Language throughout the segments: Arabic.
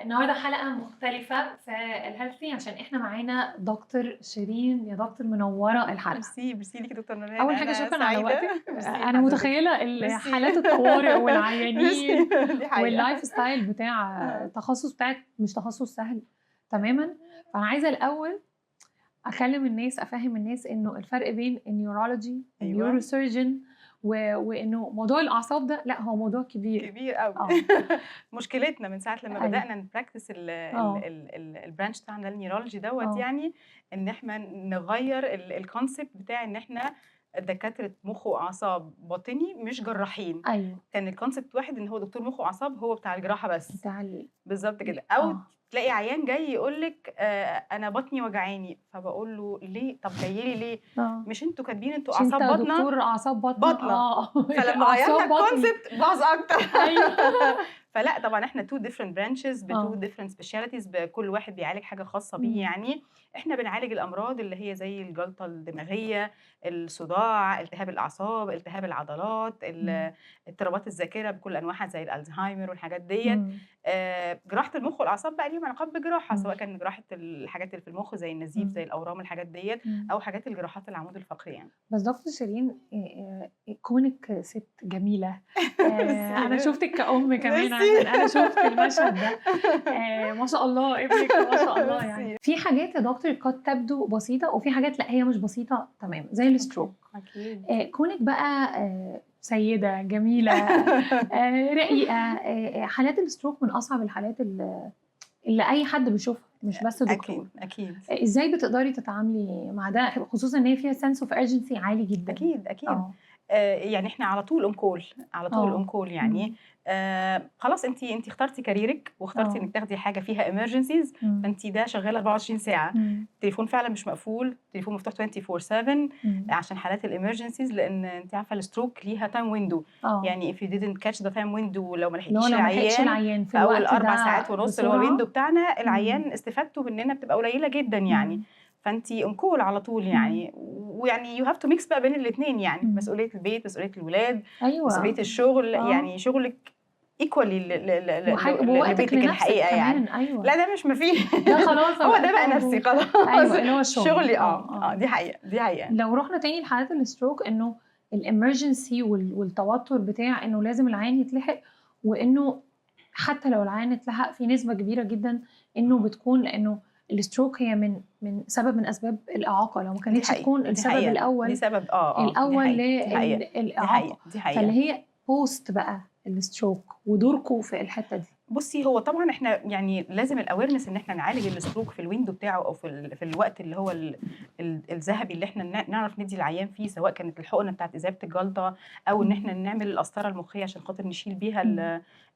النهارده حلقة مختلفة في الهيلثي عشان احنا معانا دكتور شيرين. يا دكتور منورة الحلقة. ميرسي ليكي دكتور نوران. أول حاجة شكرا على وقتك. أنا حضرتك. متخيلة حالات الطوارئ والعيانين دي حقيقة. واللايف ستايل بتاع التخصص بتاعك مش تخصص سهل تماما. فأنا عايزة الأول أكلم الناس، أفهم الناس إنه الفرق بين النيورولوجي النيوروسيرجن وإنه موضوع الأعصاب ده لا هو موضوع كبير قوي. مشكلتنا من ساعة لما بدأنا نبراكتس البرانش بتاعنا النيورولوجي دوت يعني إن احنا نغير الكونسبت بتاع إن احنا دكاترة مخ وأعصاب باطني مش جراحين. أيوه. كان الكونسبت واحد إن هو دكتور مخ وأعصاب هو بتاع الجراحة بس. بالظبط كده. أو تلاقي عيان جاي يقول لك انا بطني وجعاني، فبقول له ليه؟ طب جاي لي ليه؟ مش انتوا كاتبين انتوا اعصاب بطنه؟ دكتور اعصاب بطنه. فلما غيرنا الكونسبت باظ اكتر. ايوه. فلا طبعا احنا تو ديفرنت برانشز بتو ديفرنت سبيشاليتيز، بكل واحد بيعالج حاجه خاصه بيه. يعني احنا بنعالج الامراض اللي هي زي الجلطه الدماغيه، الصداع، التهاب الاعصاب، التهاب العضلات، اضطرابات الذاكره بكل انواعها زي الالزهايمر والحاجات ديت. جراحه المخ والاعصاب بقى ليهم علاقه بجراحه، سواء كان جراحه الحاجات اللي في المخ زي النزيف زي الاورام الحاجات ديت، او حاجات الجراحات العمود الفقري يعني. بس دكتور شيرين كونك ست جميله، انا شفتك كأم كمان، انا شفت المشهد ده. ما شاء الله ابنك ما شاء الله. يعني في حاجات يا دكتور قد تبدو بسيطه وفي حاجات لا هي مش بسيطه تمام زي الستروك. اكيد. كونك بقى سيده جميله رقيقه، حالات الستروك من اصعب الحالات اللي اي حد بيشوفها مش بس دكتور. اكيد. ازاي بتقدري تتعاملي مع ده، خصوصا ان هي فيها سنس اوف urgency عالي جدا؟ اكيد. يعني احنا على طول اونكول، على طول اونكول يعني. خلاص انت اخترتي كاريرك واخترتي انك تاخدي حاجه فيها ايمرجنسيز، فانت ده شغاله 24 ساعه. التليفون فعلا مش مقفول، التليفون مفتوح 24/7 عشان حالات الامرجنسيز، لان انت عارفه الستروك ليها تايم ويندو. يعني if you didn't catch the time window، لو ما لحقتيش العيان في اول 4 ساعات ونص اللي هو الويندو بتاعنا، العيان استفادته مننا بتبقى قليله جدا يعني. فانتي انكول على طول يعني. ويعني يو هاف تو ميكس بقى بين الاثنين يعني. مسؤوليه البيت، مسؤوليه الولاد، مسؤوليه الشغل. يعني شغلك ايكوالي لبيتك الحقيقه يعني. أيوة. لا ده مش مفيه. ده خلاص هو ده بقى نفسي خلاص. ايوه اللي هو الشغل. شغلي دي حقيقه. لو رحنا تاني لحالات الستروك، انه الامرجنسي والتوتر بتاع انه لازم العيان يتلحق، وانه حتى لو العيان اتلحق في نسبه كبيره جدا انه بتكون لانه الستروك هي من سبب من اسباب الاعاقه، لو ما كانتش تكون السبب الاول. دي سبب الاول للاعاقه. دي حقيقة. فاللي هي بوست بقى الستروك ودوركم في الحته دي. بصي هو طبعا احنا يعني لازم الاويرنس ان احنا نعالج الستروك في الويندو بتاعه، او في الوقت اللي هو الذهبي اللي احنا نعرف ندي العيان فيه، سواء كانت الحقنه بتاعت اذابه الجلطه او ان احنا نعمل القسطره المخيه عشان خاطر نشيل بيها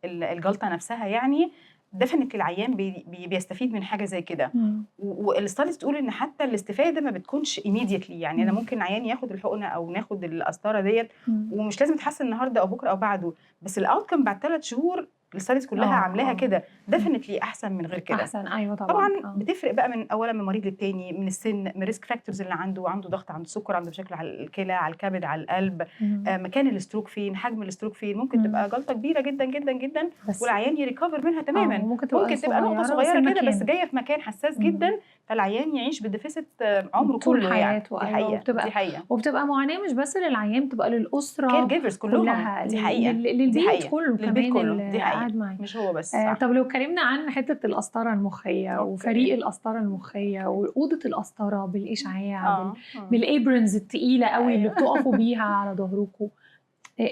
الجلطه نفسها يعني. دفنت العيان بيستفيد من حاجه زي كده. والستاديز تقول ان حتى الاستفاده ما بتكونش immediately يعني. انا ممكن عيان ياخد الحقنه او ناخد القسطره ديت ومش لازم يتحسن النهارده او بكره او بعده، بس الاوتكم بعد 3 شهور الستاديز كلها عاملاها كده ديفينتلي احسن من غير كده. احسن. ايوه طبعا. بتفرق بقى من اولا من مريض للتاني، من السن، من ريسك فاكتورز اللي عنده ضغط، عنده سكر، عنده مشاكل على الكلى، على الكبد، على القلب، مكان الستروك فين، حجم الستروك فين. ممكن تبقى جلطه كبيره جدا جدا جدا والعيان يريكفر منها تماما. ممكن تبقى نقطه صغيره كده بس جايه في مكان حساس جدا، فالعيان يعيش بديفيسيت عمره كله حياته يعني. دي حقيقه. وبتبقى معاناه مش بس للعيان، بتبقى للاسره كير جيفرز كلها. دي حقيقه. للبيت كله كمان. دي حقيقه. مش هو بس. طب لو اتكلمنا عن حته القسطره المخيه وفريق القسطره المخيه واوضه القسطره بالاشعاع بالايبرنز الثقيله قوي اللي بتقفوا بيها على ظهركم،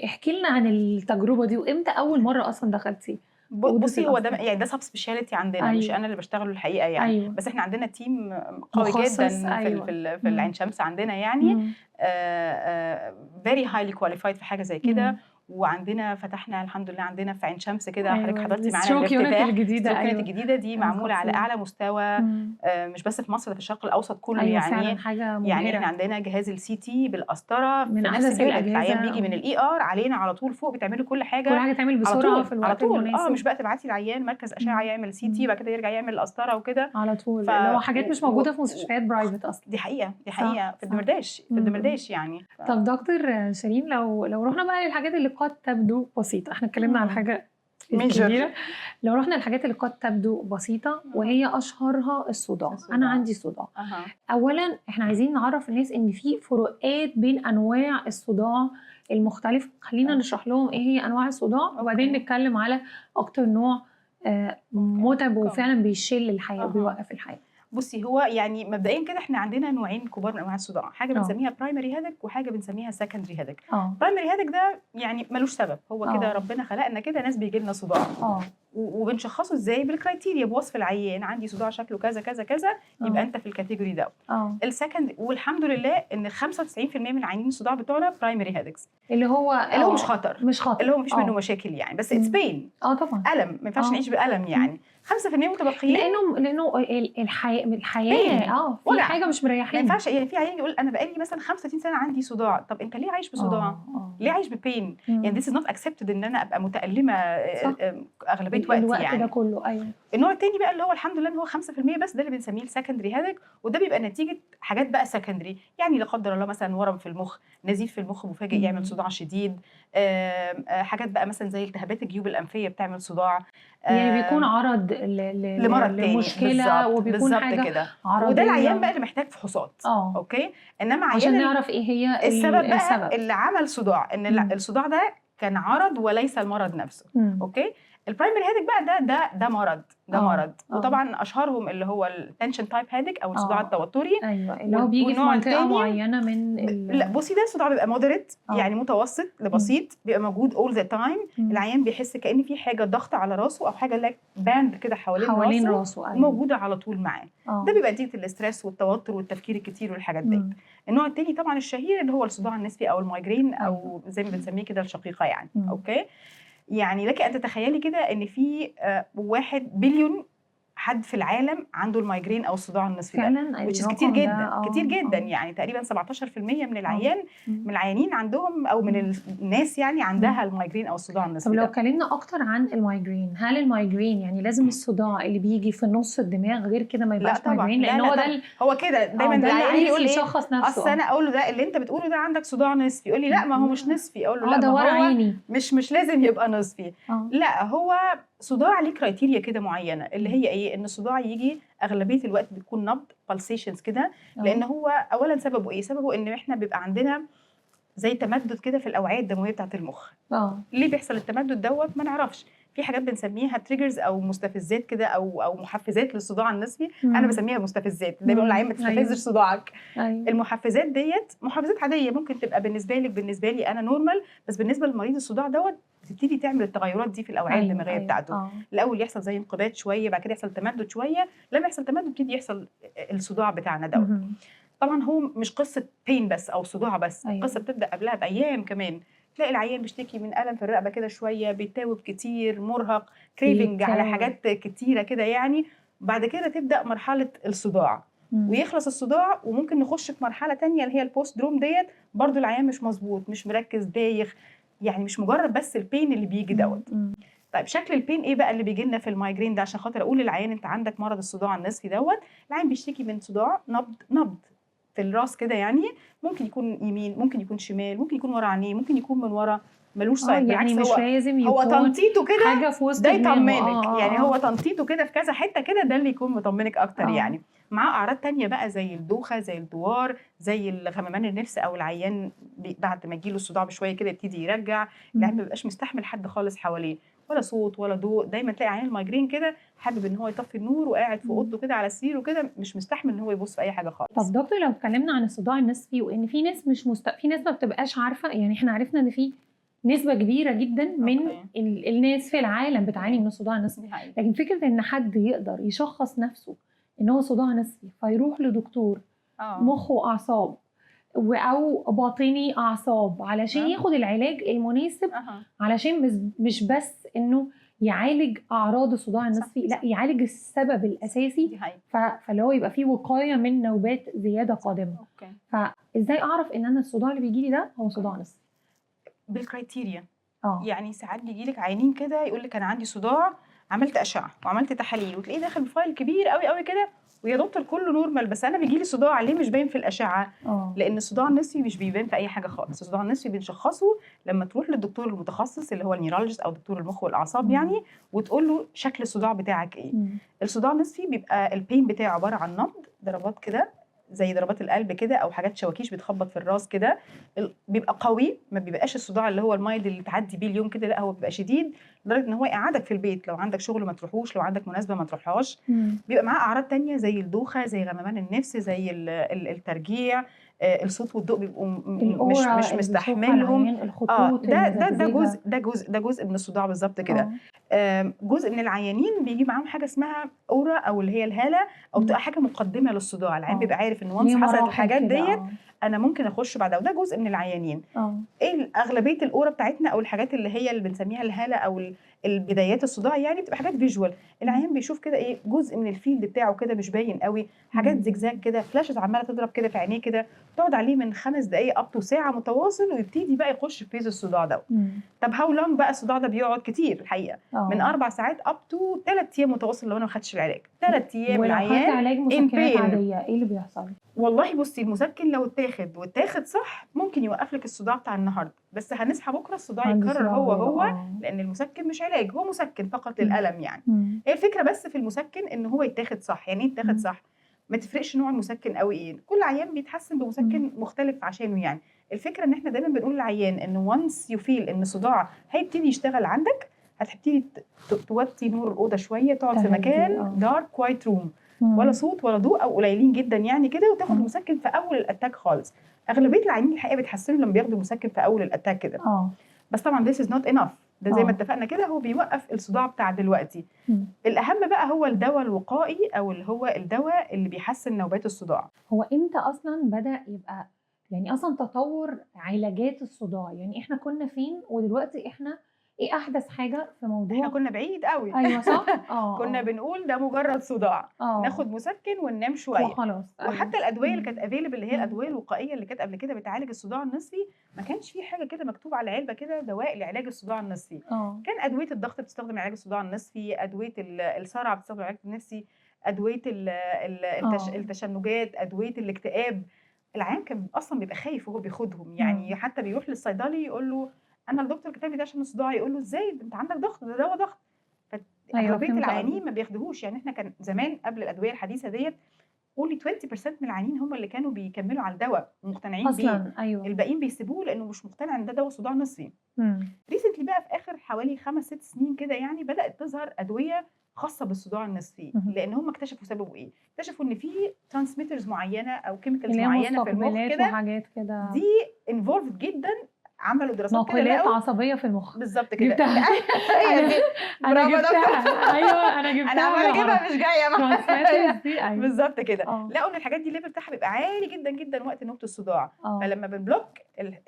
احكي لنا عن التجربه دي وامتى اول مره اصلا دخلتي؟ بصي هو ده يعني ده سب سبيشاليتي عندنا. مش انا اللي بشتغله الحقيقه يعني. بس احنا عندنا تيم قوي جدا في العين شمس عندنا يعني. فيري هايلي كواليفايد في حاجه زي كده. وعندنا فتحنا الحمد لله عندنا في عين شمس كده. حضرتك حضرتي معانا الافتتاح الجديده دي معموله على اعلى مستوى، مش بس في مصر، في الشرق الاوسط كله يعني. يعني احنا عندنا جهاز السي تي بالقسطره من احدث الاجهزه. العيان بيجي من الاي ار علينا على طول فوق، بتعملوا كل حاجه تعمل بسرعه في الوقت المناسب. مش بقى تبعتي العيان مركز اشعه يعمل سي تي وبعد كده يرجع يعمل القسطره وكده على طول. لو حاجات مش موجوده في مستشفيات برايفت اصلا. دي حقيقه في الدمرداش يعني. طب دكتور شيرين، لو رحنا بقى للحاجات اللي قد تبدو بسيطه، احنا اتكلمنا عن حاجه الكبيرة. لو رحنا الحاجات اللي قد تبدو بسيطة وهي أشهرها الصداع. أنا عندي صداع. أولا إحنا عايزين نعرف الناس إن في فروقات بين أنواع الصداع المختلفة. خلينا نشرح لهم إيه هي أنواع الصداع وبعدين نتكلم على أكتر نوع متعب وفعلا بيشل الحياة وبيوقف الحياة. بصي، هو يعني مبدئيا كده احنا عندنا نوعين كبار من انواع الصداع، حاجه بنسميها برايمري هيدك وحاجه بنسميها سكندري هيدك. برايمري هيدك ده يعني ملوش سبب، هو كده ربنا خلقنا كده ناس بيجي لنا صداع. وبنشخصه ازاي؟ بالكرايتيريا، بوصف العيان، عندي صداع شكله كذا كذا كذا، يبقى انت في الكاتيجوري ده. السكند، والحمد لله ان 95% من العيانين الصداع بتوعنا برايمري هيدكس، اللي هو مش خطر، اللي هو مفيش منه مشاكل يعني، بس اتس بين. طبعا الم، ما ينفعش نعيش بالم يعني. 5% متبقيين لانه الحياه في حاجه مش مريحاني. ما ينفعش يعني. في عيان يقول انا بقالي مثلا 35 سنه عندي صداع، طب انت ليه عايش بصداع؟ ليه عايش ببين؟ يعني this is not accepted ان انا ابقى متالمه اغلبيه وقتي يعني ده كله. ايوه. النوع الثاني بقى اللي هو الحمد لله ان هو 5% بس، ده اللي بنسميه السكندري هيدك، وده بيبقى نتيجه حاجات بقى سكندري، يعني لا قدر الله مثلا ورم في المخ، نزيف في المخ مفاجئ يعمل صداع شديد، حاجات بقى مثلا زي التهابات الجيوب الانفيه بتعمل صداع، يعني بيكون عرض لمرض تاني لمشكله، وبيكون حاجه كده عرضيه، وده العيان بقى اللي محتاج فحوصات. اوكي، انما عشان نعرف ايه هي السبب بقى اللي عمل صداع، ان الصداع ده كان عرض وليس المرض نفسه. اوكي، البرايمري هيدك بقى ده مرض، مرض. وطبعا اشهرهم اللي هو التنشن تايب هيدك او الصداع التوتري. ايوه، اللي هو بيجي في منطقه معينه من لا بصي، ده الصداع بيبقى مودريت، يعني متوسط لبسيط، بيبقى موجود اول ذا تايم. العيان بيحس كأن في حاجه ضغط على راسه او حاجه لايك باند كده حوالين راسه أيوة. موجوده على طول معاه. ده بيبقى نتيجه الاسترس والتوتر والتفكير الكتير والحاجات دي. النوع الثاني طبعا الشهير اللي هو الصداع النسفي او المايجرين، او زي ما بنسميه كده الشقيقه يعني. اوكي، يعني لك ان تتخيلي كده ان في 1 بليون حد في العالم عنده المايجرين او الصداع النسفي فعلا، which is كتير جدا كتير جدا. يعني تقريبا 17% من من العيانين عندهم او من الناس يعني عندها المايجرين او الصداع النسفي. طب لو اتكلمنا اكتر عن المايجرين، هل المايجرين يعني لازم الصداع اللي بيجي في نص الدماغ غير كده ما يبقاش مايجرين؟ لان هو ده هو كده دايما العيان يقول يشخص نفسه. اصل انا اقول له ده اللي انت بتقوله ده عندك صداع نسفي، يقول لي لا ما هو مش نسفي. اقول له لا، ده ورا عيني، مش لازم يبقى نسفي. لا، هو صداع ليه كرايتيريا كده معينه، اللي هي ايه؟ ان الصداع يجي اغلبيه الوقت بتكون نبض بالسيشنز كده. لان هو اولا سببه ايه؟ سببه ان احنا بيبقى عندنا زي تمدد كده في الاوعيه الدمويه بتاعه المخ. ليه بيحصل التمدد دوت؟ ما نعرفش. في حاجات بنسميها تريجرز او مستفزات كده او محفزات للصداع النسفي. انا بسميها مستفزات. دايما بقول للعيان ما تستفزش صداعك. المحفزات ديت محفزات عاديه، ممكن تبقى بالنسبه لي انا نورمال، بس بالنسبه لمريض الصداع دوت بتبتدي تعمل التغيرات دي في الاوعيه الدماغيه بتاعته. الاول يحصل زي انقباض شويه، بعد كده يحصل تمدد شويه، لما يحصل تمدد يبتدي يحصل الصداع بتاعنا دوت. طبعا هو مش قصه بين بس او صداع بس. القصه بتبدا قبلها بايام كمان. تلاقي العيان بيشتكي من الم في الرقبه كده شويه، بيتاوب كتير، مرهق، كريفنج على حاجات كتيره كده يعني. بعد كده تبدا مرحله الصداع ويخلص الصداع، وممكن نخش في مرحله تانية اللي هي البوست دروم ديت. برضو العيان مش مظبوط، مش مركز، دايخ، يعني مش مجرد بس البين اللي بيجي دوت. طيب شكل البين ايه بقى اللي بيجي لنا في المايجرين ده؟ عشان خاطر اقول للعيان انت عندك مرض الصداع النسفي دوت. العيان بيشتكي من صداع نبض في الراس كده، يعني ممكن يكون يمين، ممكن يكون شمال، ممكن يكون ورا عينيه، ممكن يكون من ورا، ملوش سايد. يعني مش لازم يكون هو تنطيطه كده حاجه في وسط ده يطمنك. يعني هو تنطيطه كده في كذا حته كده، ده اللي يكون مطمنك اكتر. يعني معاه اعراض تانية بقى زي الدوخه، زي الدوار، زي الغممان النفس، او العيان بعد ما يجيله الصداع بشويه كده يبتدي يرجع. العيان ما بيبقاش مستحمل حد خالص حواليه، ولا صوت ولا ضوء. دايما تلاقي عيان المايجرين كده حابب ان هو يطفي النور وقاعد في اوضته كده على السرير وكده، مش مستحمل ان هو يبص في اي حاجه خالص. طب دكتور، لو اتكلمنا عن الصداع النسفي وان في ناس في ناس ما بتبقاش عارفه، يعني احنا عرفنا ان في نسبه كبيره جدا من الناس في العالم بتعاني من الصداع النسفي، لكن فكره ان حد يقدر يشخص نفسه ان هو صداع نسفي فيروح لدكتور مخ واعصاب او باطني اعصاب علشان ياخد العلاج المناسب، علشان مش بس انه يعالج اعراض الصداع النسفي، لا يعالج السبب الاساسي، فاللي هو يبقى فيه وقايه من نوبات زياده قادمه. فازاي اعرف ان انا الصداع اللي بيجي لي ده هو صداع نسفي؟ بالكرايتيريا. يعني ساعات بيجي لك عيانين كده يقول لك انا عندي صداع عملت اشعه وعملت تحاليل وتلاقيه داخل بفايل كبير قوي قوي كده، ويا دكتور كله نورمال، بس انا بيجي لي صداع ليه مش باين في الاشعه؟ لان الصداع النصفي مش بيبان في اي حاجه خالص. الصداع النصفي بنشخصه لما تروح للدكتور المتخصص اللي هو النيورولوجيست او دكتور المخ والاعصاب يعني، وتقول له شكل الصداع بتاعك ايه. الصداع النصفي بيبقى البين بتاعه عباره عن نبض، ضربات كده زي ضربات القلب كده، او حاجات شواكيش بتخبط في الراس كده. بيبقى قوي، ما بيبقاش الصداع اللي هو المايلد اللي تعدي بيه اليوم كده، لا هو بيبقى شديد لدرجه ان هو يقعدك في البيت، لو عندك شغل ما تروحوش، لو عندك مناسبه ما تروحهاش. بيبقى معاه اعراض تانية زي الدوخه، زي غممان النفس، زي الترجيع، الصوت والضوء بيبقوا مش مستحملهم. الخطوط ده جزء من الصداع بالظبط كده. جزء من العيانين بيجي معاهم حاجه اسمها اورا، او اللي هي الهاله، او بتبقى حاجه مقدمه للصداع. العيان بيبقى عارف ان وانس حصلت الحاجات ديت انا ممكن اخش بعدها، وده جزء من العيانين. ايه اغلبيه الاورا بتاعتنا او الحاجات اللي هي اللي بنسميها الهاله او البدايات الصداع يعني، بتبقى حاجات فيجوال. العيان بيشوف كده ايه جزء من الفيلد بتاعه كده مش باين قوي، حاجات زجزاج كده، فلاشز عماله تضرب كده في عينيه كده، تقعد عليه من 5 دقائق اب تو ساعه متواصل، ويبتدي بقى يخش في فيز الصداع ده. طب هاو لونج بقى الصداع ده؟ بيقعد كتير الحقيقه، من 4 ساعات اب تو 3 ايام متواصل لو انا ما خدتش العلاج. 3 ايام العيان. ولو خدت علاج مسكنات عاديه ايه اللي بيحصل؟ والله بصي، المسكن لو اتاخد صح ممكن يوقف لك الصداع بتاع النهارده، بس هنصحى بكره الصداع يتكرر هو لان المسكن مش علاج، هو مسكن فقط للالم يعني. هي الفكره بس في المسكن ان هو يتاخد صح. يعني ايه يتاخد صح؟ ما تفرقش نوع المسكن قوي ايه، كل عيان بيتحسن بمسكن مختلف عشانه يعني. الفكره ان احنا دايما بنقول للعيان ان وانس يو فيل ان الصداع هيبتدي يشتغل عندك، هتبتدي توطي نور الاوضه شويه، تقعد في مكان دارك كوايت روم، ولا صوت ولا ضوء او قليلين جدا يعني كده، وتاخد المسكن في اول الاتاك خالص. اغلبيه العيانين الحقيقه بيتحسنوا لما بياخدوا مسكن في اول الاتاك كده. بس طبعا this is not enough. ده زي ما اتفقنا كده هو بيوقف الصداع بتاع دلوقتي. الاهم بقى هو الدواء الوقائي، او اللي هو الدواء اللي بيحسن نوبات الصداع. هو امتى اصلا بدا يبقى يعني اصلا تطور علاجات الصداع؟ يعني احنا كنا فين ودلوقتي احنا ايه احدث حاجه في موضوع؟ احنا كنا بعيد قوي. ايوه صح. كنا بنقول ده مجرد صداع، ناخد مسكن وننام شويه وخلاص. وحتى الادويه اللي كانت افيلبل اللي هي الادويه الوقائيه اللي كانت قبل كده بتعالج الصداع النصفي، ما كانش في حاجه كده مكتوب على العلبه كده دواء لعلاج الصداع النصفي. كان ادويه الضغط بتستخدم علاج الصداع النصفي، ادويه الصرع بتستخدم علاج النفسي، ادويه التشنجات، ادويه الاكتئاب. العيان كان اصلا بيبقى خايف وهو بياخدهم يعني. حتى بيروح للصيدلي يقول له انا الدكتور كتب لي ده عشان الصداع، يقول له ازاي انت عندك ضغط، ده دواء ضغط. فاغلبيه العيانين ما بياخدوهوش يعني. احنا كان زمان قبل الادويه الحديثه ديت only 20% من العيانين هم اللي كانوا بيكملوا على الدواء ومقتنعين بيه. الباقيين بيسيبوه لانه مش مقتنع ان ده دواء صداع نصفي. ريسنتلي بقى في اخر حوالي 5-6 سنين كده يعني بدات تظهر ادويه خاصه بالصداع النصفي، لان هم اكتشفوا سببه ايه. اكتشفوا ان في ترانسميترز معينه او كيميكالز معينه في المخ كده وحاجات كده دي انفولفد جدا. عملوا دراسات كده، ناقلات عصبيه في المخ. بالظبط كده. جبتها. انا جبتها. ايوه انا جبتها. انا عماله اجيبها مش جايه. أيوة. بالظبط كده. لقوا ان الحاجات دي الليفل بتاعها بيبقى عالي جدا جدا وقت نوبه الصداع. فلما بنبلوك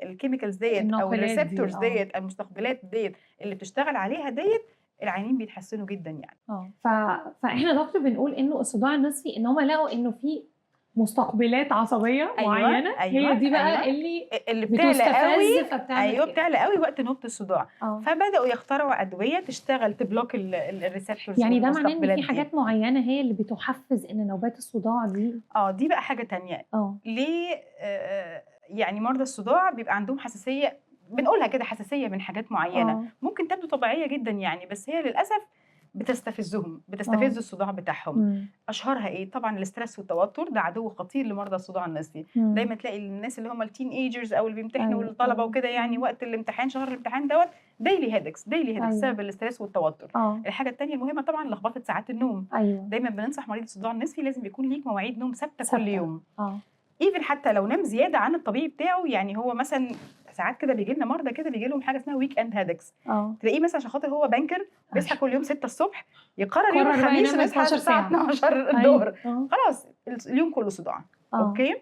الكيميكالز ديت او الريسبتورز ديت، المستقبلات ديت اللي بتشتغل عليها ديت، العيانين بيتحسنوا جدا يعني. فاحنا دكتور بنقول انه الصداع النصفي ان هم لقوا انه في مستقبلات عصبيه معينه. هي دي بقى اللي بتعلى قوي. ايوه بتعلى قوي وقت نوبه الصداع. فبداوا يخترعوا ادويه تشتغل تبلوك الريسبتورز. يعني ده معناه ان في حاجات معينه هي اللي بتحفز ان نوبات الصداع دي دي بقى حاجه تانية. ليه يعني مرضى الصداع بيبقى عندهم حساسيه، بنقولها كده حساسيه من حاجات معينه ممكن تبدو طبيعيه جدا يعني، بس هي للاسف بتستفزهم، بتستفز الصداع بتاعهم. اشهرها ايه؟ طبعا الاسترس والتوتر، ده عدو خطير لمرضى الصداع النصفي. دايما تلاقي الناس اللي هم التين ايجرز او اللي بيمتحنوا الطلبه وكده يعني وقت الامتحان، شهر الامتحان دوت ديلي هيدكس بسبب الاسترس والتوتر. الحاجه الثانيه المهمه طبعا لخبطه ساعات النوم. دايما بننصح مريض الصداع النصفي لازم يكون ليك مواعيد نوم ثابته كل يوم. ايفن حتى لو نام زياده عن الطبيعي بتاعه يعني. هو مثلا ساعات كده بيجي لنا مرضى كده بيجي لهم حاجه اسمها ويك اند هيدكس. تلاقيه مثلا عشان خاطر هو بانكر بيصحى كل يوم 6 الصبح، يقرر يوم الخميس يصحى الساعه 12 الظهر. خلاص اليوم كله صداع. اوكي.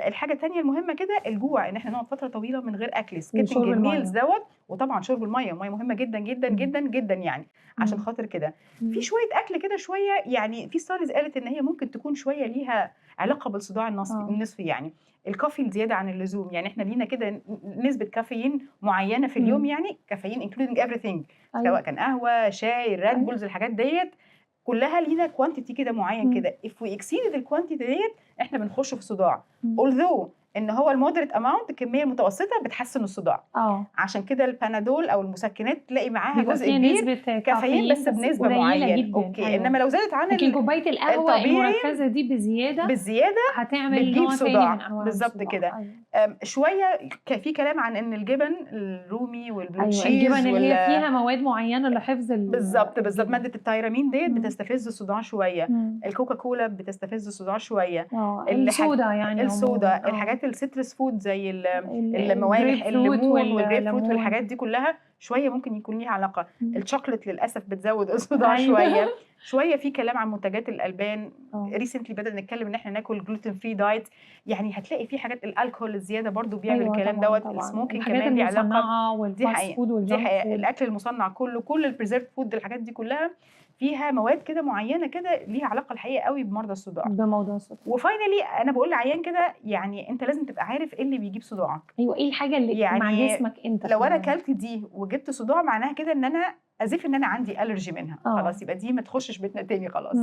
الحاجه الثانيه المهمه كده الجوع، ان احنا نقعد فتره طويله من غير اكل، سكيبنج الميلز دوت. وطبعا شرب الميه مهمه جدا جدا جدا جدا يعني. عشان خاطر كده في شويه اكل كده شويه يعني. في ستاديز قالت ان هي ممكن تكون شويه ليها علاقه بالصداع النصفي يعني. الكافي الزياده عن اللزوم يعني. احنا لينا كده نسبه كافيين معينه في اليوم يعني، كافيين including everything سواء أيوه. كان قهوه، شاي، ريد أيوه. بولز، الحاجات ديت كلها لينا كوانتيتي كده معين إمم. كده. if we exceeded الكوانتيتي ديت احنا بنخش في صداع. إمم. although ان هو المودريت اماونت، الكميه المتوسطه بتحسن الصداع. عشان كده البنادول او المسكنات تلاقي معاها بيبقى جزء فيها كبير نسبة كافيين كافيين بس بنسبه قليلة معينه، جدًا. اوكي. أيوه. انما لو زادت عن لكن كوباية القهوة الطبيعي المركزة دي بزيادة بالزياده هتعمل بتجيب نوع تاني من صداع. أنواع بالظبط الصداع. كده. أيوه. شويه في كلام عن ان الجبن الرومي والبلو أيوه، تشيز الجبن اللي هي فيها مواد معينة لحفظ بالظبط الجبن. ماده التيرامين ديت إمم. بتستفز الصداع شويه. إمم. الكوكا كولا بتستفز الصداع شويه. الصودا يعني الصودا، عمومًا. الحاجات السيترس فود زي الجريب الموالح، فروت الليمون والجريب فروت والليمون. والحاجات دي كلها شويه ممكن يكون ليها علاقه. إمم. الشوكليت للاسف بتزود الصداع أيوه. شويه في كلام عن منتجات الالبان. آه. ريسنتلي بدأنا نتكلم ان احنا ناكل جلوتين فري دايت. يعني هتلاقي في حاجات، الالكول الزياده برضو بيعمل أيوه الكلام طبعًا، دوت. طبعًا. السموكينج الحاجات كمان ليه علاقه. المصنعة دي والفاست حقيقه فود دي والجانك حقيقه فود. الاكل المصنع كله، كل البريزرفد فود، الحاجات دي كلها فيها مواد كده معينه كده ليها علاقه الحقيقه قوي بمرضى الصداع. بموضوع الصداع. وفاينلي انا بقول لعيان كده، يعني انت لازم تبقى عارف ايه اللي بيجيب صداعك. أيوه، إيه الحاجة اللي مع يعني جسمك أنت لو انا فعلًا. كلت دي وجبت صداع معناها كده ان انا ازيف ان انا عندي الرجي منها. خلاص يبقى دي ما تخشش بيتنا تاني خلاص.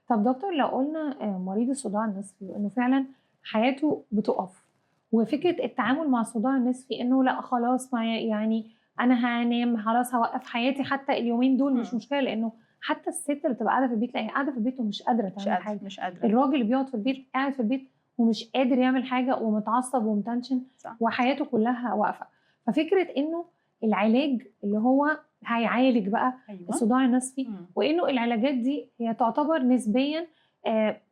طب دكتور، لو قلنا مريض الصداع النصفي وإنه فعلًا حياته بتُقف، وفكرة التعامل مع الصداع النصفي إنه لأ خلاص، ما يعني أنا هانام خلاص، هاوقّف حياتي حتى اليومين دول مش مشكلة، لإنه حتى الست اللي بتبقى قاعدة في البيت، لا هي قاعدة في البيت ومش قادرة تعمل حاجة. مش قادره. الراجل اللي بيقعد في البيت قاعد في البيت ومش قادر يعمل حاجة ومتعصب ومتنشن، صح. وحياته كلها واقفة. ففكرة إنه العلاج اللي هو هيعالج بقى ايوه الصداع النصفي، وإنه العلاجات دي هي تعتبر نسبيًا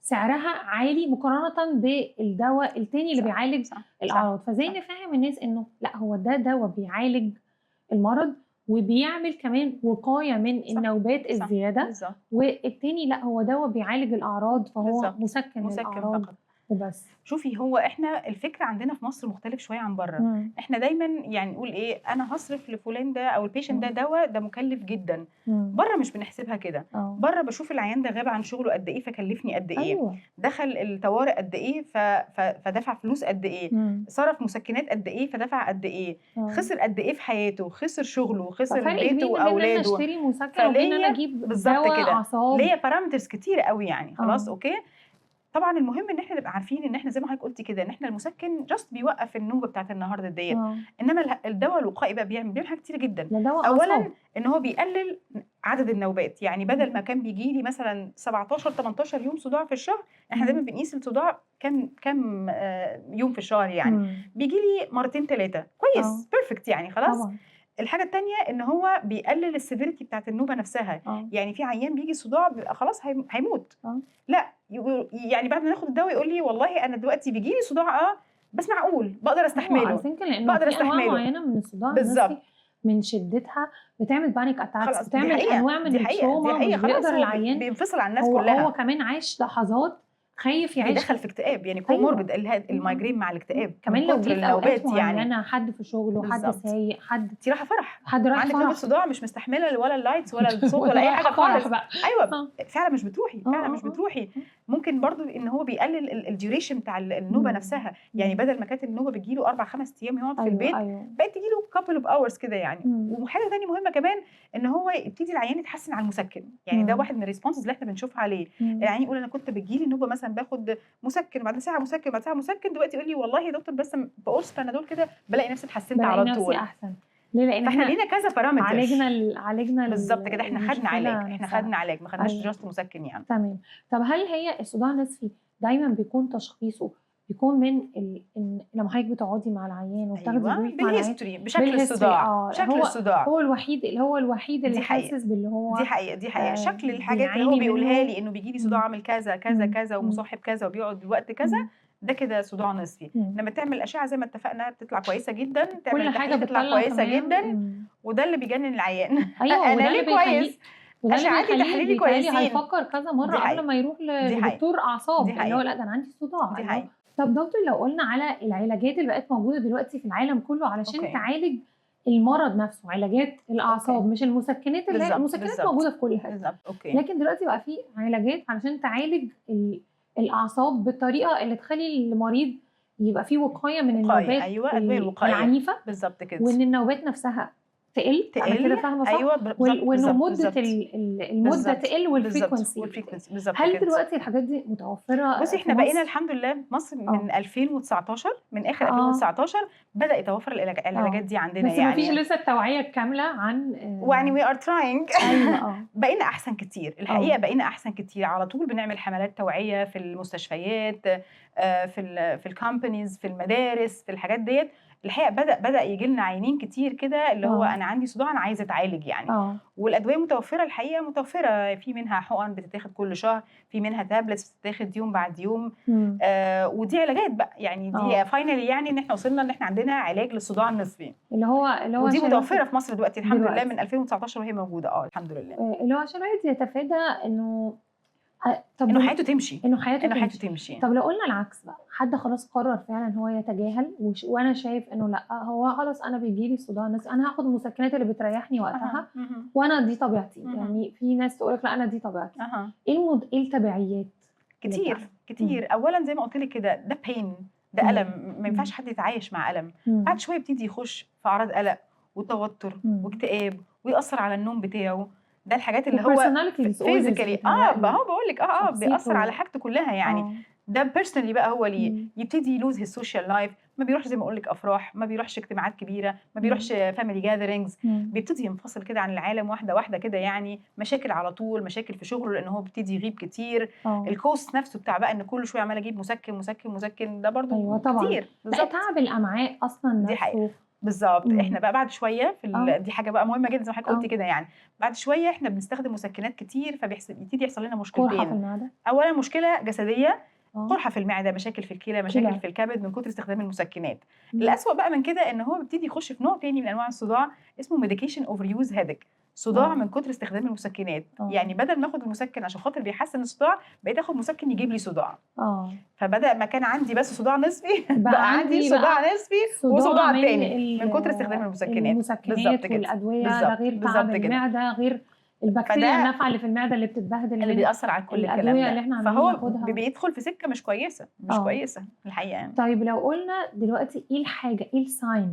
سعرها عالي مقارنة بالدوا التاني اللي بيعالج الأعراض. فإزاي نفهم الناس إنه لأ، هو ده دوا بيعالج المرض وبيعمل كمان وقاية من النوبات الزيادة، والتاني لأ، هو دوا بيعالج الأعراض فهو مسكن للأعراض فقط وبس. شوفي، هو احنا الفكره عندنا في مصر مختلف شويه عن بره. احنا دايما يعني نقول ايه، انا هصرف لفلان ده او البيشنت ده دواء ده مكلف جدا. بره مش بنحسبها كده. بره بشوف العيان ده غاب عن شغله قد ايه فكلفني قد ايه. أيوة. دخل الطوارئ قد ايه فدفع فلوس قد ايه. صرف مسكنات قد ايه فدفع قد ايه. خسر قد ايه في حياته، خسر شغله، خسر بيته واولاده. انا اشتري مسكن وبين انا اجيب دواء اعصاب. ليا بارامترز كتير قوي يعني. خلاص اوكي. طبعا المهم ان احنا نبقى عارفين ان احنا زي ما حضرتك قلتي كده، ان احنا المسكن جاست بيوقف النوبه بتاعت النهارده ديت. انما الدواء الوقائي بقى بيعمل حاجات كتير جدا. اولا ان هو بيقلل عدد النوبات. يعني بدل ما كان بيجي لي مثلا 17 18 يوم صداع في الشهر، احنا دايما بنقيس الصداع كم يوم في الشهر. يعني بيجي لي مرتين ثلاثه كويس بيرفكت يعني خلاص طبعا. الحاجه الثانيه ان هو بيقلل السيفيريتي بتاعت النوبه نفسها. يعني في عيان بيجي صداع بيبقى خلاص هيموت. لا يعني بعد ما ناخد الدواء يقول لي والله انا دلوقتي بيجي لي صداع بس معقول بقدر استحمله. بقدر استحمله. انواع معينه من الصداع النصفي من شدتها بتعمل بانيك اتاكس، بتعمل انواع من التروما مش بيقدر العيان بينفصل عن الناس كلها. هو كمان عايش لحظات خايف يعيش، بيدخل في اكتئاب. يعني كوموربيد المايجرين مع الاكتئاب كمان لو جه في اوقات معينه حد في شغله، حد سايق، انت رايحه فرح، حد رايح عندك فرح، نوبه صداع مش مستحمله ولا اللايتس ولا الصوت ولا اي حاجه خالص. ايوه فعلا مش بتروحي، فعلا مش بتروحي. ممكن برضو ان هو بيقلل الديوريشن بتاع النوبه نفسها. يعني بدل ما كانت النوبه بتجيله 4 5 ايام يقعد في البيت، بقت تجيله كابل اوف اورز كده يعني. وحاجه ثانيه مهمه كمان ان هو يبتدي العيان يتحسن على المسكن. يعني ده واحد من الريسبونسز اللي احنا بنشوفها عليه. العيان يقول انا كنت بتجيلي نوبه مثلا باخد مسكن بعد ساعه مسكن بعد ساعه مسكن، دلوقتي يقول لي والله يا دكتور بس بقرص بنادول كده بلاقي نفسي اتحسنت على طول، بلاقي نفسي احسن. ليه؟ لان فاحنا لينا كذا بارامتر. عالجنا بالظبط كده. احنا خدنا علاج، احنا خدنا علاج، ما خدناش جاست مسكن يعني. تمام. طب هل هي الصداع النصفي دايما بيكون تشخيصه بيكون من لما حضرتك بتقعدي مع العيان وبتاخدي بريف مع العيان بشكل الصداع. شكل الصداع هو الوحيد اللي حاسس باللي هو دي حقيقه شكل الحاجات اللي هو بيقولها لي انه بيجي لي صداع عامل كذا كذا كذا ومصاحب كذا وبيقعد الوقت كذا، ده كده صداع نصفي. لما تعمل اشعه زي ما اتفقنا بتطلع كويسه جدا، تعمل تحليل تطلع كويسه جدا، وده اللي بيجنن العيان. ايوه انا ليه كويس؟ اشعاعاتي تحليلي كويسين، هيفكر كذا مره قبل ما يروح لدكتور اعصاب اللي هو لا ده انا عندي صداع. طب دكتور، لو قلنا على العلاجات اللي بقت موجوده دلوقتي في العالم كله علشان تعالج المرض نفسه، علاجات الاعصاب مش المسكنات اللي المسكنات موجوده في كل حته، لكن دلوقتي بقى في علاجات علشان تعالج الاعصاب بالطريقه اللي تخلي المريض يبقى فيه وقايه من النوبات العنيفه. بالظبط كده، وان النوبات نفسها تقل، أنا كده تقل، فاهمة صح؟ أيوه بالضبط، وإنه بالضبط، مدة بالضبط، المدة بالضبط، تقل بالضبط، والfrequency تقل. والfrequency بالضبط هل كده. دلوقتي الحاجات دي بُصّي متوفرة في إحنا بقينا مصر؟ الحمد لله في مصر من آه، 2019 من آخر آه، 2019 بدأ يتوفر العلاجات آه، دي عندنا بس ما فيش يعني. لسه التوعية الكاملة عن ويعني we are trying. أيوه، آه، بقينا أحسن كتير، الحقيقة آه، بقينا أحسن كتير، على طول بنعمل حملات توعية في المستشفيات، في الcompanies، في المدارس، في الحاجات ديّة. الحقيقة بدأ ييجي لنا عيانين كتير كده اللي هو آه، أنا عندي صداع أنا عايز أتعالج يعني. آه، والأدوية متوفرة الحقيقة متوفرة، في منها حقن بتتاخد كل شهر، في منها tablets بتتاخد يوم بعد يوم. إمم، ودي علاجات بقى، يعني دي آه، finally يعني إن إحنا وصلنا إن إحنا عندنا علاج للصداع النصفي، اللي هو ودي عشان الواحد متوفرة في مصر دلوقتي الحمد لله دلوقتي من 2019 وهي موجودة الحمد لله. اللي هو عشان الواحد يتفادى إنه طب إنه حياته تمشي، إنه حياته إنه حياته تمشي. تمشي. طب لو قُلنا العكس بقى، حد خلاص قرر فعلًا إن هو يتجاهل وأنا شايف إنه لأ، هو خلاص أنا بييجي لي صداع نصفي، أنا هاخد المسكنات اللي بتريحني أها، وقتها اهم، وأنا دي طبيعتي، اهم، يعني في ناس تقول لك لأ أنا دي طبيعتي. أها. إيه التبعيات اللي كتير، بتعمل؟ إمم، كتير. أولًا زي ما قُلت لِك كده ده pain، ده إمم، ألم، ما ينفعش إمم، حد يتعايش مع ألم. بعد إمم، شوية بيبتدي يخش في أعراض قلق وتوتر إمم. واكتئاب ويأثّر على النوم بتاعه. ده الحاجات اللي هو وpersonality disorders physically بيتهيأ لي، أهو باقول لِك بيأثّر على شخصيته حاجته كلّها يعني. آه، ده personally بقى هو ليه، إمم، يبتدي يlose his social life، ما بيروحش زي ما أقول لِك أفراح، ما بيروحش اجتماعات كبيرة، ما إمم، بيروحش family gatherings، إمم، بيبتدي ينفصل كده عن العالم واحدة، واحدة كده يعني. مشاكل على طول، مشاكل في شغله لإن هو بيبتدي يغيب كتير. آه، الcost نفسه بتاع بقى إن كل شوية عمّالة أجيب مسكن، مسكن، مسكن، ده أيوه برضه طبعًا. كتير، لأ بالضبط. تعب الأمعاء أصلًا دي حقيقة. نَفْسه بالضبط. إحنا إمم، بقى بعد شوية آه، دي حاجة بقى مهمة جدًا زي ما حضرتِك قُلتِ آه، كده يعني. بعد شوية إحنا بنستخدم مسكنات كتير يبتدي يحصل لنا قُرحة في مشكلتين. المعدة، أولًا مشكلة جسدية، آه، قُرحة في المعدة، مشاكل في الكلى، مشاكل كلى، في الكبد من كتر استخدام المسكنات. إمم، الأسوأ بقى من كده إن هو بيبتدي يخش في نوع تاني من أنواع الصداع اسمه medication overuse headache، صداع آه، من كتر استخدام المسكنات. آه، يعني بدل ما آخد المسكن عشان خاطر بيحسّن الصداع، بقيت آخد مسكن يجيب لي صداع. آه، فبدأ ما كان عندي بس صداع نصفي بقى بقى عندي عندي بقى صداع نصفي صداع وصداع من تاني من كتر استخدام المسكنات. بالضبط المسكنات كده، والأدوية، ده بالضبط، غير تعب بالضبط كده. المعدة، غير البكتيريا فده النافعة اللي في المعدة اللي بتتبهدل اللي من بيأثّر على كل الكلام الأدوية اللي ده، إحنا عمالين فهو ناخدها. بيدخل في سكة مش كويسة، مش آه، كويسة الحقيقة يعني. طيب لو قُلنا دلوقتي إيه الحاجة، إيه الsign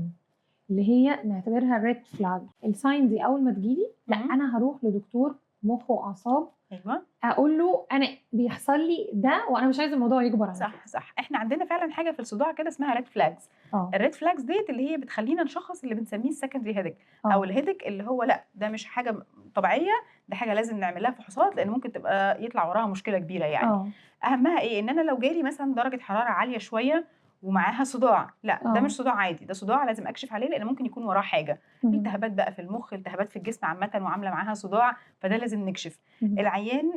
اللي هي نعتبرها red flag الsign دي أول ما تيجي لي لأ اهم، أنا هاروح لدكتور مُخ وأعصاب أيوه. أقول له أنا بيحصل لي ده وأنا مش عايزة الموضوع يكبر عن كده. صح، صح. إحنا عندنا فعلًا حاجة في الصداع كده اسمها red flags. آه، الred flags ديّة اللي هي بتخلّينا نشخّص اللي بنسميه الsecondary headache أو آه، الheadache اللي هو لأ، ده مش حاجة طبيعية، ده حاجة لازم نعمل لها فحوصات لإن ممكن تبقى يطلع وراها مشكلة كبيرة يعني. آه، أهمها إيه، إن أنا لو جالي مثلًا درجة حرارة عالية شوية ومعاها صداع، لأ ده مش آه، صداع عادي، ده صداع لازم أكشف عليه لإن ممكن يكون وراه حاجة. اهم، التهابات بقى في المُخ، التهابات في الجسم عامةً وعاملة معاها صداع، فده لازم نكشف. اهم، العيان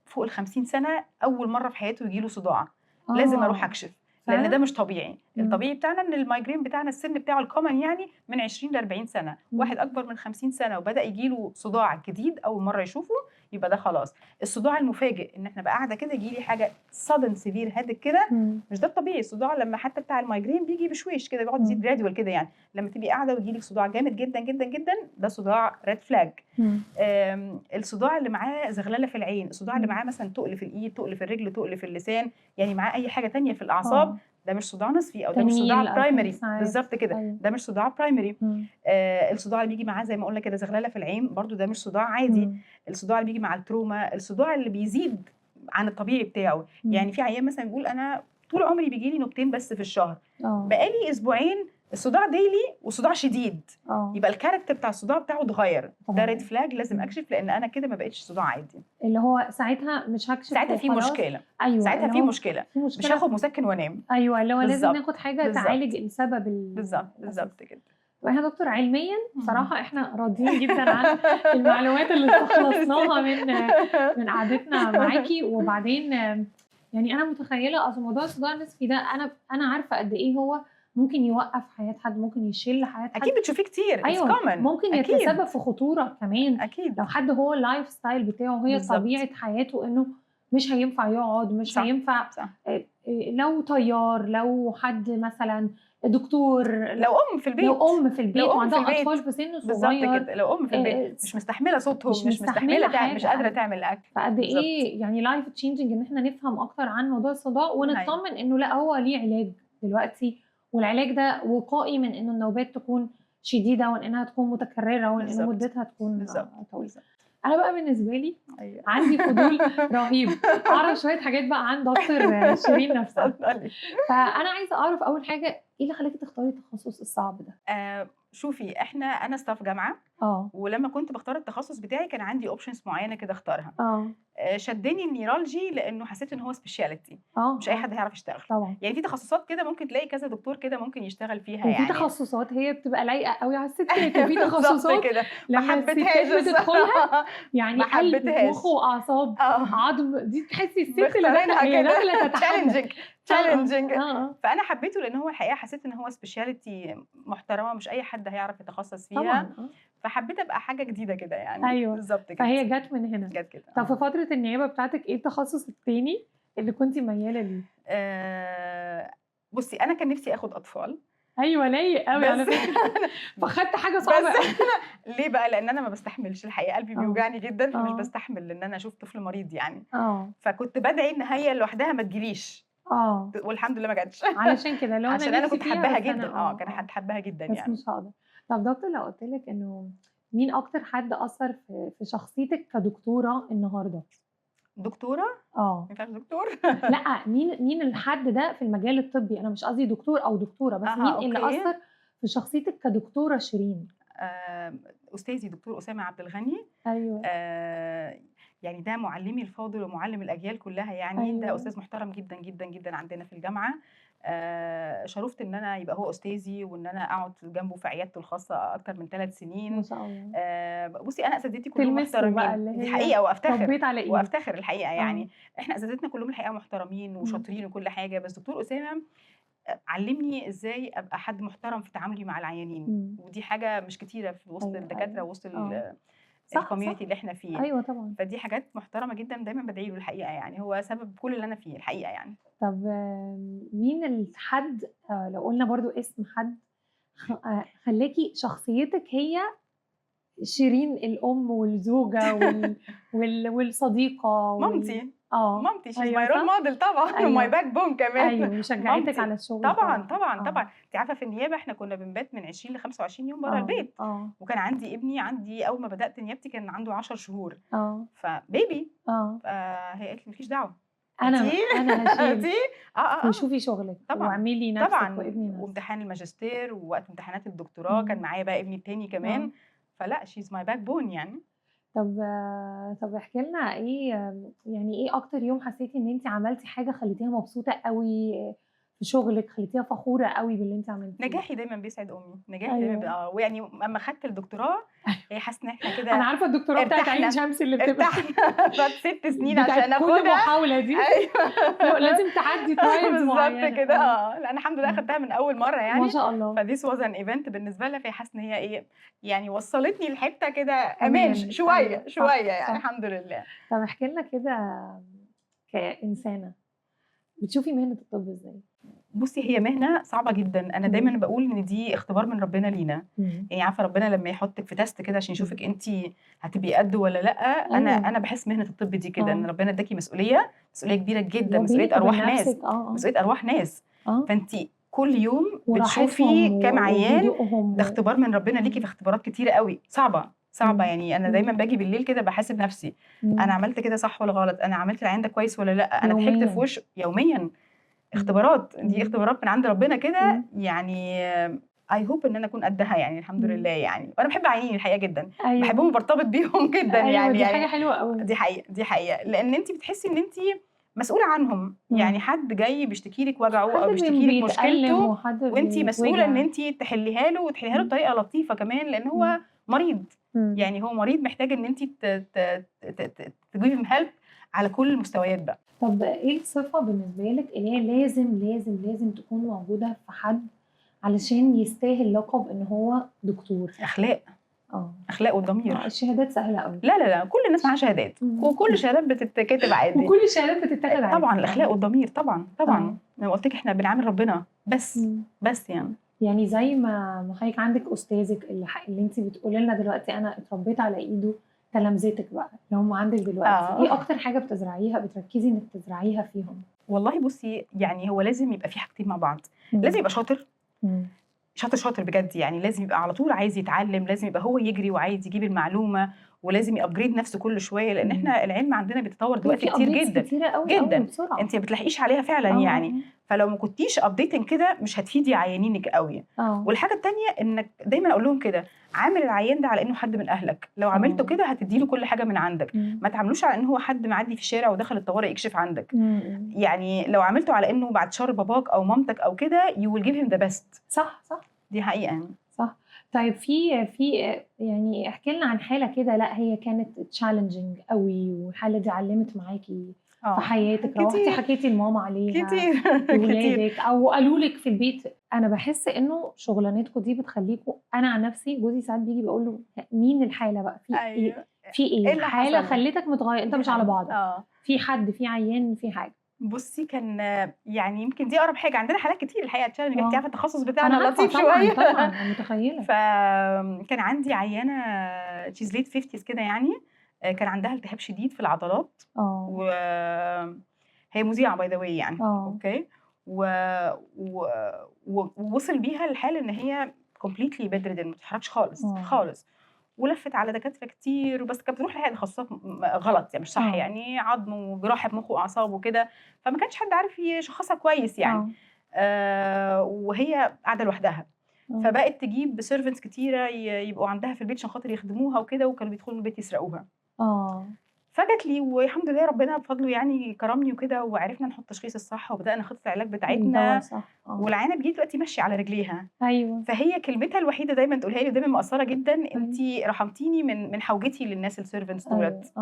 فوق ال50 سنة أول مرّة في حياته ييجي له صداع، لازم أروح آه، أكشف، لإن ده فعلًا؟ مش طبيعي. إمم، الطبيعي بتاعنا إن الmigraine بتاعنا السِن بتاعه الcommon يعني من 20 ل40 سنة. إمم، واحد أكبر من 50 سنة وبدأ ييجي له صداع جديد أول مرّة يشوفه، يبقى ده خلاص. الصداع المفاجئ إن إحنا أبقى قاعدة كده ييجي لي حاجة sudden severe headache كده، إمم، مش ده الطبيعي. الصداع لمّا حتى بتاع الmigraine بييجي بشويش كده بيقعد إمم، يزيد gradual كده يعني. لمّا تبقي قاعدة وييجي لِك صداع جامد جدًا، جدًا، جدًا، ده صداع red flag. إمم، الصداع اللي معاه زغللة في العين، الصداع اللي إمم، معاه مثلًا تُقل في الإيد، تُقل في الرجل، تُقل في اللسان، يعني معاه أي حاجة تانية في الأعصاب، آه، ده مش صداع نصفي أو ده مش تنميل صداع أو primary. تنسيات، بالضبط كده، أيوه، ده مش صداع primary. إمم، الصداع اللي بييجي معاه زي ما قُلنا كده زغللة في العين، برضه ده مش صداع عادي. إمم، الصداع اللي بييجي مع التروما، الصداع اللي بيزيد عن الطبيعي بتاعه. إمم، يعني في عيان مثلًا بيقول أنا طول عمري بييجي لي نوبتين بس في الشهر، آه، بقى لي أسبوعين الصداع daily وصداع شديد، آه، يبقى الcharacter بتاع الصداع بتاعه اتغيّر، ده red اتغيّر، flag لازم إمم. أكشف لإن أنا كده ما بقيتش صداع عادي. اللي هو ساعتها مش هاكشف ساعتها في وخلاص مشكلة، أيوه، ساعتها اللي في هو مشكلة، في مش مشكلة هاخد مسكن وانام. أيوه، اللي هو لازم بالضبط، ناخد حاجة تعالج بالضبط، السبب بالضبط، الأساسي. بالضبط كده. طب إحنا يا دكتور علميًا إمم. بصراحة إحنا راضيين جدًا عن المعلومات اللي استخلصناها من قعدتنا معاكِ، وبعدين يعني أنا متخيلة أصل موضوع الصداع النصفي ده أنا عارفة قد إيه هو ممكن يوقّف حياة حد، ممكن يشِل حياة حد، أكيد بتشوفيه كتير it's أيوه، common ممكن أكيد، يتسبب في خطورة كمان أكيد، لو حد هو الlife style بتاعه وهي بالضبط، طبيعة حياته إنه مش هينفع يقعد، مش صح، هينفع صح. لو طيار، لو حد مثلًا دكتور، لو أم في لو البيت، أم في لو البيت أم في وعندها أطفال البيت، في سِن بالضبط صغير كده، لو أم في البيت مش س مستحملة صوتهم، مش مش مستحملة مستحملة مش حاجة قادرة أيوه. تعمل أكل، فقد بالضبط، إيه يعني life changing إن إحنا نفهم أكتر عن موضوع الصداع أيوه، ونتطمن إنه لأ هو ليه علاج دلوقتي، والعلاج ده وقائي من إنه النوبات تكون شديده وان انها تكون متكرره وان بالظبط مدتها تكون بالظبط طويله. بالظبط. انا بقى بالنسبه لي ايوه عندي فضول رهيب اعرف شويه حاجات بقى عن دكتور شيرين نفسها. اتفضلي. فانا عايزه اعرف اول حاجه ايه اللي خلاكي تختاري التخصص الصعب ده؟ شوفي انا ستاف جامعه، ولما كنت بختار التخصص بتاعي كان عندي اوبشنز معينه كده اختارها. شدني النيرولوجي لانه حسيت ان هو سبيشاليتي مش اي حد هيعرف يشتغل طبعا. يعني في تخصصات كده ممكن تلاقي كذا دكتور كده ممكن يشتغل فيها وفي يعني تخصصات هي بتبقى لايقه قوي على الستات وفي تخصصات كده ما لما حبيتهاش الستات بتدخلها يعني ما قلب حبيتهاش مخ واعصاب عظم، دي تحسي الست اللي مختارينها داخله هي كده داخله تتحدى. تشالنجينج. فانا حبيته لان هو الحقيقه حسيت ان هو سبيشاليتي محترمه مش اي حد هيعرف يتخصص فيها طبعا. فحبيت ابقى حاجه جديده كده يعني. ايوه بالظبط كده. فهي جت من هنا. جت كده. طب في فتره النيابه بتاعتك ايه التخصص التاني اللي كنتي مياله ليه؟ بصي انا كان نفسي اخد اطفال. ايوه لايق قوي على فكره. فخدت حاجه صعبه قوي. ليه بقى؟ لان انا ما بستحملش الحقيقه، قلبي بيوجعني جدا فمش بستحمل ان انا اشوف طفل مريض يعني. فكنت بدعي ان هي لوحدها ما تجيليش. والحمد لله ما جاتش. علشان كده لو عشان انا كنت حباها جدا. كان حد حباها جدا بس يعني. مش هقدر. طب دكتور لو قلت لك انه مين اكتر حد اثر في شخصيتك كدكتوره النهارده؟ دكتوره؟ ما ينفعش دكتور. لا مين الحد ده في المجال الطبي؟ انا مش قصدي دكتور او دكتوره بس مين اللي اثر في شخصيتك كدكتوره شيرين؟ استاذي دكتور اسامه عبد الغني. ايوه. يعني ده معلمي الفاضل ومعلم الاجيال كلها يعني. أيوة. ده استاذ محترم جدا جدا جدا عندنا في الجامعه. شرفت ان انا يبقى هو استاذي وان انا اقعد جنبه في عيادته الخاصه اكتر من 3 سنين. ما شاء الله. بصي انا اساتذتي كلهم محترمين، دي حقيقه وافتخر الحقيقه يعني. احنا اساتذتنا كلهم الحقيقه محترمين وشاطرين وكل حاجه، بس دكتور اسامه علمني ازاي ابقى حد محترم في تعاملي مع العيانين. ودي حاجه مش كتيره في وسط الدكاتره ووسط الكوميونتي اللي احنا فيه. ايوه طبعا. فدي حاجات محترمه جدا دايما بدعي له الحقيقه يعني. هو سبب كل اللي انا فيه الحقيقه يعني. طب مين الحد لو قلنا برضو اسم حد خلاكي شخصيتك هي شيرين الام والزوجه والصديقه مامتي شيز ماي رول موديل طبعا. أيوة. وماي باك بون كمان. ايوه وشجعتك على الشغل طبعا. انت عارفه في النيابه احنا كنا بنبات من 20 ل 25 يوم بره البيت. وكان عندي ابني اول ما بدات نيابتي كان عنده 10 شهور. فبيبي. هي قالت لي مفيش دعوه انا هشيل. وشوفي شغلك طبعا واعملي نفسك طبعا. وابني نفسك. وامتحان الماجستير ووقت امتحانات الدكتوراه كان معايا بقى ابني التاني كمان. فلا شيز ماي باك بون يعني. طب احكي لنا ايه يعني ايه اكتر يوم حسيتي ان انت عملتي حاجه خليتيها مبسوطه قوي في شغلك، خليتيها فخوره قوي باللي انت عملتيه؟ نجاحي دايما بيسعد امي. نجاحي دايما ويعني اما خدت الدكتوراه هي حاسه ان احنا كده. انا عارفه الدكتوراه بتاعت عين شمس اللي بتبقى بعد 6 سنين عشان اخدها. كل محاوله دي ايوه لازم تعدي ترايلز بالظبط كده. لا انا الحمد لله اخدتها من اول مره يعني. ما شاء الله. فديس واز ان ايفنت بالنسبه لها. فهي حاسه ان هي ايه يعني وصلتني لحته كده امان شويه يعني. الحمد لله. طب احكي لنا كده كإنسانه بتشوفي مهنه الطب ازاي؟ بصي هي مهنه صعبه جدا. انا دايما بقول ان دي اختبار من ربنا لينا. يعني عارفه ربنا لما يحطك في تيست كده عشان يشوفك انت هتبقي قد ولا لا. انا بحس مهنه الطب دي كده ان ربنا اداكي مسؤوليه كبيره جدا. مسؤوليه ارواح ناس. مسؤوليه ارواح ناس. فانت كل يوم بتشوفي كام عيان. ده اختبار من ربنا ليكي في اختبارات كتيره قوي صعبه يعني. انا دايما باجي بالليل كده بحاسب نفسي. انا عملت كده صح ولا غلط؟ انا عملت العيان ده كويس ولا لا؟ انا ضحكت في وش يوميا. اختبارات. دي اختبارات من عند ربنا كده يعني. اي هوب ان انا اكون قدها يعني. الحمد لله يعني. وانا بحب عيانين الحقيقه جدا. بحبهم وبرتبط بيهم جدا يعني. دي حاجه حلوه قوي. دي حقيقه لان انت بتحسي ان انت مسؤوله عنهم. يعني حد جاي بيشتكي لك وجعه او بيشتكي لك مشكلته وانت مسؤوله ان انت تحليها له وتحليها له بطريقه لطيفه كمان لان هو مريض. يعني هو مريض محتاج ان انت تجيبي هيلب على كل المستويات بقى. طب ايه الصفه بالنسبه لك اللي هي لازم تكون موجوده في حد علشان يستاهل لقب ان هو دكتور؟ اخلاق. اخلاق والضمير. الشهادات سهله قوي. لا كل الناس معاها شهادات وكل الشهادات بتتكتب عادي وكل الشهادات بتتاخد عادي. طبعا الاخلاق والضمير طبعا. انا قلت لك احنا بنعامل ربنا بس يعني زي ما حضرتك عندك استاذك اللي انت بتقولي لنا دلوقتي انا اتربيت على ايده، تلامذتك بقى اللي هم عندك دلوقتي ايه اكتر حاجه بتركزي انك تزرعيها فيهم؟ والله بصي يعني هو لازم يبقى في حاجتين مع بعض. لازم يبقى شاطر شاطر بجد، يعني لازم يبقى على طول عايز يتعلم، لازم يبقى هو يجري وعايز يجيب المعلومه، ولازم يابجريد نفسه كل شويه، لان احنا العلم عندنا بيتطور دلوقتي في كتير ابديتس جدا كتيره قوي قوي جدا، بسرعه. انت ما بتلاحقيش عليها فعلا يعني. فلو ما كنتيش ابديتنج كده مش هتفيدي عيانينك قوي. والحاجه الثانيه انك دايما اقول لهم كده، عامل العيان ده على انه حد من اهلك، لو عملته كده هتديله كل حاجه من عندك، ما تعاملوش على انه هو حد معدي في الشارع ودخل الطوارئ يكشف عندك. يعني لو عملته على انه بعد شر باباك او مامتك او كده you will give him the best. صح دي حقيقه يعني. صح. طيب في يعني احكي لنا عن حاله كده لا هي كانت تشالنجينج قوي، والحاله دي علمت معاكي في حياتك، روحتي حكيتي لماما عليها كتير ولادك او قالوا لك في البيت؟ انا بحس انه شغلانتكم دي بتخليكم، انا عن نفسي جوزي ساعات بيجي بيقول له مين الحاله بقى في أيوة. في ايه حاله حصل؟ خلتك متغير، انت مش على بعضك، في حد في عيان في حاجه. بصي كان يعني يمكن دي اقرب حاجه، عندنا حالات كتير الحقيقه تشالنج، انت عارفه التخصص بتاعنا لطيف شويه. طبعا انا متخيله. فكان عندي عيانه شيز ليت 50 كده يعني، كان عندها التهاب شديد في العضلات، وهي مذيعه باي ذا واي يعني. اوكي. ووصل بيها الحال ان هي كومبليتلي بيد ريدن، ما بتتحركش خالص خالص، ولفت على دكاتره كتير، بس كانت بتروح لحاجه تخصصات غلط يعني مش صح يعني، عظم وجراحه مخ واعصاب وكده، فما كانش حد عارف يشخصها كويس يعني. وهي قاعده لوحدها، فبقت تجيب سيرفنتس كتيره يبقوا عندها في البيت عشان خاطر يخدموها وكده، وكانوا بيدخلوا البيت يسرقوها. فجت لي والحمد لله ربنا بفضله يعني كرمني وكده، وعرفنا نحط التشخيص الصح، وبدانا خطه العلاج بتاعتنا. والعيانه بجد دلوقتي ماشيه على رجليها. فهي كلمتها الوحيده دايما تقولها لي ودايما مؤثره جدا، انت رحمتيني من حوجتي للناس السيرفنتس دولت.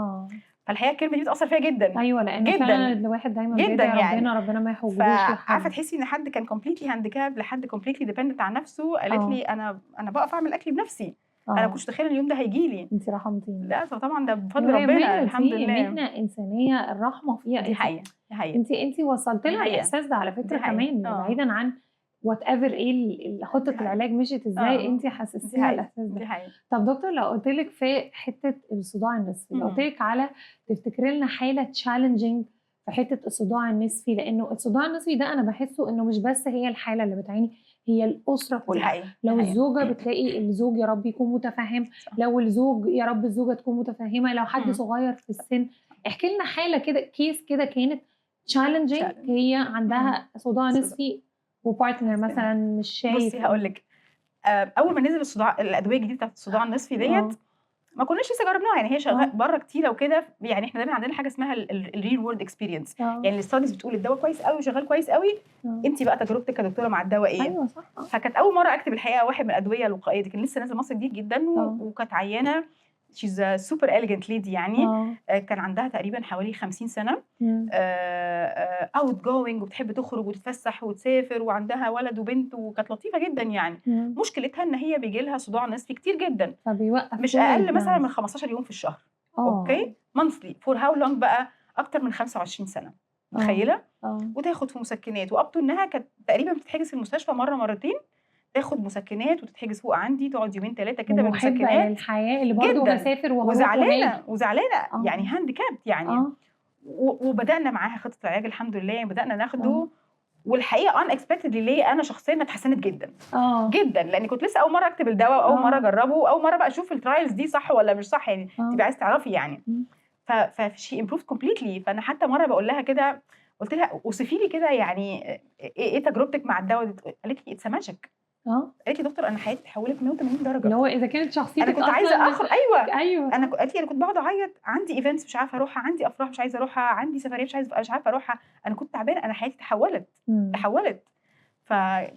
فالحقيقه الكلمه دي بتاثر فيها جدا. لان جدا فعلا الواحد دايما جدا يعني ربنا ما يحوجوش لحد. عارفه تحسي ان حد كان كومبليتلي هانديكاب لحد كومبليتلي ديبندنت عن نفسه، قالت لي انا بقف اعمل اكلي بنفسي. انا كنتش متخيله اليوم ده هيجي لي. انت رحمتيني. لا طبعا ده بفضل ربنا الحمد لله. مهنه انسانيه الرحمه فيها. دي حقيقه انت وصلت لها الاحساس ده على فكره كمان، بعيدا عن وات ايفر ايه خطه العلاج مشيت ازاي، انت حسستيها الاحساس ده. طب دكتور لو قلت لك في حته الصداع النصفي، لو قلت لك على تفتكري لنا حاله تشالنجينج في حته الصداع النصفي، لانه الصداع النصفي ده انا بحسه انه مش بس هي الحاله اللي بتعاني، هي الاسره كلها. لو الزوجه بتلاقي الزوج يا رب يكون متفهم، لو الزوج يا رب الزوجه تكون متفهمه، لو حد صغير في السن. احكي لنا حاله كده، كيس كده كانت تشالنجينج، هي عندها صداع نصفي وبارتنر مثلا مش شايف. بصي هقول لك، اول ما نزل الصداع الادويه الجديده بتاعت الصداع النصفي ديت ما كناش لسه جربناها يعني، هي شغاله بره كتير وكده يعني، احنا دايما عندنا حاجه اسمها الريل وورلد اكسبيرينس، يعني الستاديز بتقول الدواء كويس قوي وشغال كويس قوي، انت بقى تجربتك كدكتوره مع الدواء ايه؟ ايوه صح. فكانت اول مره اكتب الحقيقه واحد من الادويه الوقائيه دي، كان لسه نازل مصر جديد جدا، وكانت عيانه شيز سوبر اليجنت ليدي يعني، كان عندها تقريبا حوالي 50 سنه، اوت جوينج وبتحب تخرج وتتفسح وتسافر، وعندها ولد وبنت، وكانت لطيفه جدا يعني. مشكلتها ان هي بيجي لها صداع نصفي كتير جدا، فبيوقف مش اقل مثلا من 15 يوم في الشهر. اوكي مانثلي فور هاو لونج بقى؟ اكتر من 25 سنه، متخيله؟ وتاخد في مسكنات، وابتو انها كانت تقريبا بتتحجز في المستشفى مره مرتين، تاخد مسكنات وتتحجز فوق عندي، تقعد يومين 3 كده بالمسكنات. الحياه اللي برضه بسافر وزعلانه يعني هانديكابت يعني. وبدانا معاها خطه العلاج الحمد لله يعني، بدانا ناخده. والحقيقه ان اكسبكتدلي ليا انا شخصيا اتحسنت جدا جدا، لان كنت لسه اول مره اكتب الدواء، واول مره اجربه، واول مره بقى اشوف الترايلز دي صح ولا مش صح يعني، تبقى عايز تعرفي يعني. فشي امبروفد كومبليتلي. فانا حتى مره بقول لها كده، قلت لها اوصفي لي كده يعني ايه تجربتك مع الدواء دي؟ قالت لي اتس ماجيك. قالت لي دكتور انا حياتي اتحولت 180 درجه. اللي هو اذا كانت شخصيتك انا كنت عايزه اخرج. ايوه انا قالت لي انا كنت بقعد اعيط، عندي ايفنتس مش عارفه اروحها، عندي افراح مش عايزه اروحها، عندي سفريه مش عارفه اروحها، انا كنت تعبانه، انا حياتي تحولت. ف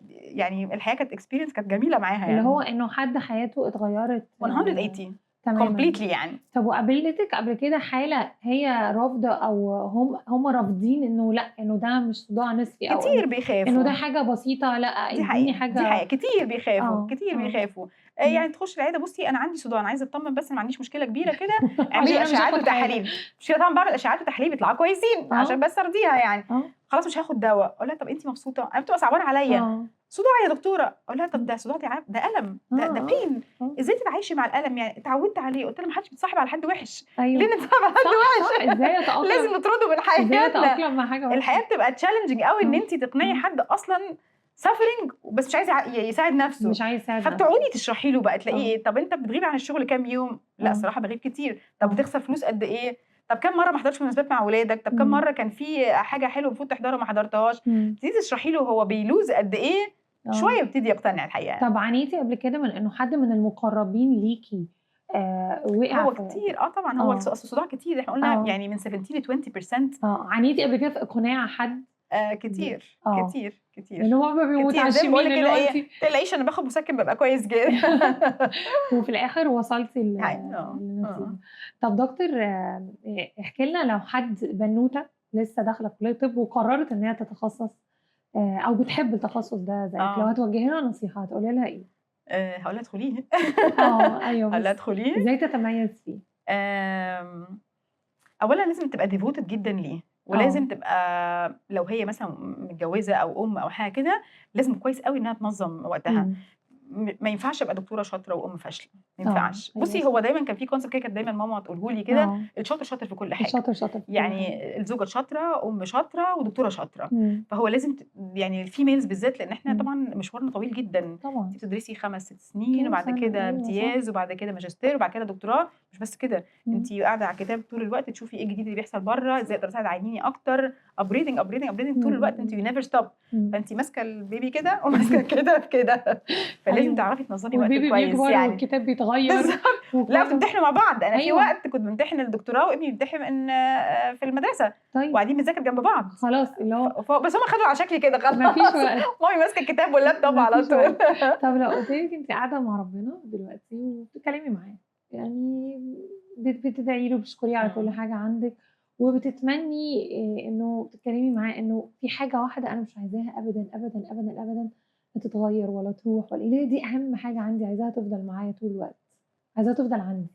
يعني الحياه كانت اكسبيرينس كانت جميله معاها يعني، اللي هو انه حد حياته اتغيرت 180 كومبليتلي يعني. طب وقابلتك قبل كده حاله هي رافضه، او هم رافضين انه لا انه ده مش صداع نصفي، او كتير بيخافوا انه ده حاجه بسيطه، لا اديني حاجه. دي حقيقة كتير بيخافوا بيخافوا. يعني تخش العياده، بصي انا عندي صداع، انا عايزه اطمن بس ما عنديش مشكله كبيره كده، اعملي اشعاعات وتحاليل. مش كده طبعا بعمل اشعاعات وتحاليل بيطلعوا كويسين عشان بس ارضيها يعني. خلاص مش هاخد دواء. اقول لها طب انت مبسوطه؟ انا بتبقى صعبانه عليا، صداع يا دكتوره. اقول لها طب ده صداع ده الم، ده بين، ازاي تتعايشي مع الالم يعني؟ اتعودت عليه. قلت لها ما حدش بيتصاحب على حد وحش. ليه نتصاحب على حد وحش؟ ازاي اتاقلم؟ لازم نطرده من حياتنا. ازاي اتاقلم مع حاجه وحشه؟ الحياه بتبقى تشالنجينج قوي ان انت تقنعي حد اصلا suffering بس مش عايز يساعد نفسه، مش عايز يساعد نفسه. فبتقعدي تشرحي له بقى تلاقيه ايه، طب انت بتغيب عن الشغل كام يوم؟ لا الصراحه بغيب كتير. طب بتخسر فلوس قد ايه؟ طب كم مره ما حضرتش مناسبات مع ولادك؟ طب كم مره كان في حاجه حلوه المفروض تحضرها ما حضرتش؟ تبتدي تشرحي له هو بيلوز قد ايه، شويه بيبتدي يقتنع الحقيقه. طب عانيتي قبل كده من انه حد من المقربين ليكي وقع هو كتير طبعا هو الصداع كتير، احنا قلنا يعني من 17 ل 20%. عانيتي قبل كده في اقناع حد؟ كتير كتير كتير لان هو بيبقوا متعشمين اللي هو ايه، تلاقيش انا باخد مسكن ببقى كويس جدا. وفي الاخر وصلتي للنتيجه. طب دكتور احكي لنا لو حد بنوته لسه داخله كليه طب وقررت ان هي تتخصص او بتحب التخصص ده زيك، لو هتوجهي لها نصيحه هتقولي لها ايه؟ هقول لها ادخليه. ايوه هقول لها ادخليه. ازاي تتميز فيه؟ اولا لازم تبقى ديفوتد جدا ليه، ولازم تبقى لو هي مثلا متجوزه او ام او حاجه كده لازم كويس قوي انها تنظم وقتها. ما ينفعش ابقى دكتوره شاطره وام فاشله، ما ينفعش. بصي هو دايما كان في كونسبت كده، كانت دايما ماما تقوله لي كده، الشاطر شاطر في كل حاجه، الشاطر يعني الزوجه شاطره، ام شاطره، ودكتوره شاطره. فهو لازم يعني الفيميلز بالذات، لان احنا طبعا مشوارنا طويل جدا. طبعا انت بتدرسي 5 6 سنين وبعد كده امتياز وبعد كده ماجستير وبعد كده دكتوراه. مش بس كده، انت قاعده على الكتاب طول الوقت تشوفي ايه الجديد اللي بيحصل بره، ازاي اقدر اساعد عينيني اكتر، ابريدنج طول الوقت، انت نيفر ستوب. فانت ماسكه البيبي كده وماسكه كده في كده، فلازم تعرفي تنظمي وقتك كويس يعني. والكتاب بيتغير لا بتمتحنوا مع بعض. انا في وقت كنت بمتحن الدكتوراه وابني بيمتحن في المدرسه، وقاعدين بنذاكر جنب بعض خلاص اللي هو بس هم خدوا على شكلي كده خلاص، مفيش وقت، مامي ماسكه الكتاب واللابتوب على طول. طب لو قلت لك انت قاعده مع ربنا دلوقتي وبتتكلمي معاه، يعني بتدعي له بتشكريه على كل حاجه عندك، وبتتمني انه تتكلمي معاه انه في حاجه واحده انا مش عايزاها ابدا ابدا ابدا ابدا تتغير ولا تروح، ولا ايه دي اهم حاجه عندي عايزاها تفضل معايا طول الوقت، عايزاها تفضل عندي؟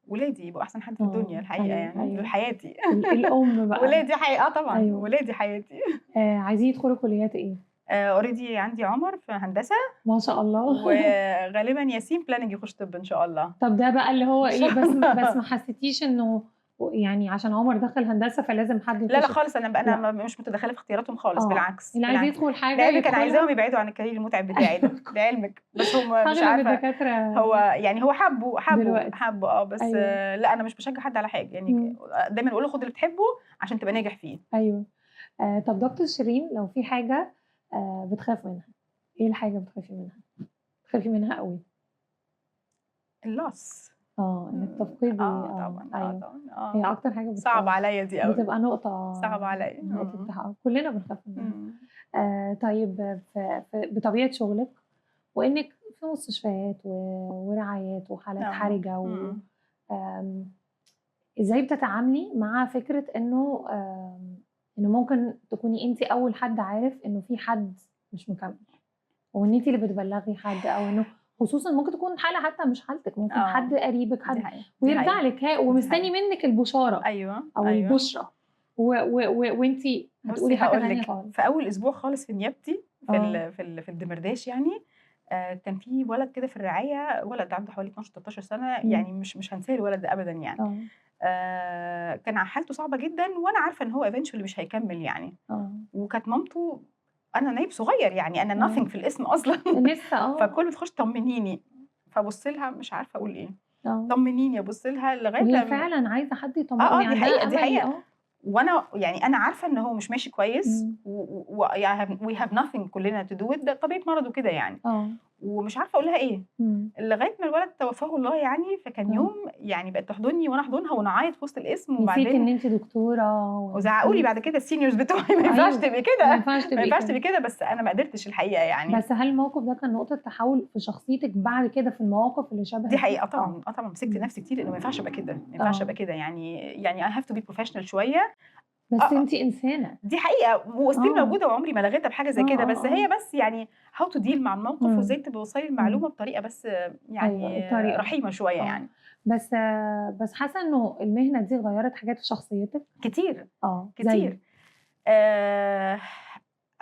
ولادي يبقوا احسن حد في الدنيا الحقيقه. يعني دول حياتي. الام بقى ولادي حقيقه طبعا. ولادي حياتي. عايزين يدخلوا كليات ايه؟ اوريدي عندي عمر في هندسه ما شاء الله، وغالبا ياسين بلاننج يخش طب ان شاء الله. طب ده بقى اللي هو ايه، بس ما حسيتيش انه يعني عشان عمر دخل هندسه فلازم حد يخش؟ لا خالص، انا مش متدخله في اختياراتهم خالص. بالعكس اللي عايز يدخل حاجه لعلمك انا عايزاهم يبعدوا عن الكارير المتعب بتاعي ده. لعلمك بس هم مش عارفه هو يعني هو حبه بس لا انا مش بشجع حد على حاجه يعني. دايما بقول له خد اللي بتحبه عشان تبقى ناجح فيه. ايوه. طب دكتور شيرين، لو في حاجه بتخاف منها، ايه الحاجه بتخافي منها؟ بتخافي منها قوي؟ اللص. انك تفقدي. طبعا. أيوة. هي اكتر حاجه صعب عليا دي قوي، بتبقى نقطه صعب عليا، نقطه كلنا بنخاف منها. طيب بطبيعه شغلك وانك في مستشفيات ورعايات وحالات حرجه ازاي بتتعاملي مع فكره انه ممكن تكوني انت اول حد عارف انه في حد مش مكمل، وان انت اللي بتبلغي حد، او انه خصوصا ممكن تكون حاله حتى مش حالتك، ممكن حد قريبك حد ويرجع لك ومستني منك البشاره او البشرى وانت هتقولي حاجه ثانيه خالص. في اول اسبوع خالص في نيابتي في الدمرداش يعني كان في ولد كده في الرعايه، ولد عنده حوالي 12 13 سنه يعني مش هنساه الولد ده ابدا يعني. كان حالته صعبه جدا وانا عارفه ان هو ايفنشولي مش هيكمل يعني. وكانت مامته، انا نايب صغير يعني انا nothing في الاسم اصلا لسه فكل ما تخش طمنيني، فبص لها مش عارفه اقول ايه، طمنيني ابص لها لغايه لما فعلا عايزه حد يطمني. دي حقيقه وانا يعني انا عارفه ان هو مش ماشي كويس وي هاف nothing كلنا تو دو ده طبيعه مرض وكده يعني. ومش عارفه اقول لها ايه لغايه ما الولد توفاه الله يعني. فكان يوم يعني بقت تحضني وانا احضنها ونعيط في وسط الاسم، وبعدين نسيت ان انت دكتوره وزعقوا لي بعد كده السينيورز بتوعي ما ينفعش تبقي كده، ما ينفعش تبقي كده، بس انا ما قدرتش الحقيقه يعني. بس هل الموقف ده كان نقطه تحول في شخصيتك بعد كده في المواقف اللي شبه دي حقيقه طبعا. طبعا مسكت نفسي كتير انه ما ينفعش ابقى كده، ما ينفعش ابقى كده يعني I have to be professional شويه. بس انت انسانه، دي حقيقه وستيل موجوده وعمري ما لغيتها بحاجه زي كده. بس هي بس يعني هاو تو ديل مع الموقف وازاي توصلي المعلومه بطريقه بس يعني رحيمه شويه يعني. بس حاسه انه المهنه دي غيرت حاجات في شخصيتك كتير. كتير.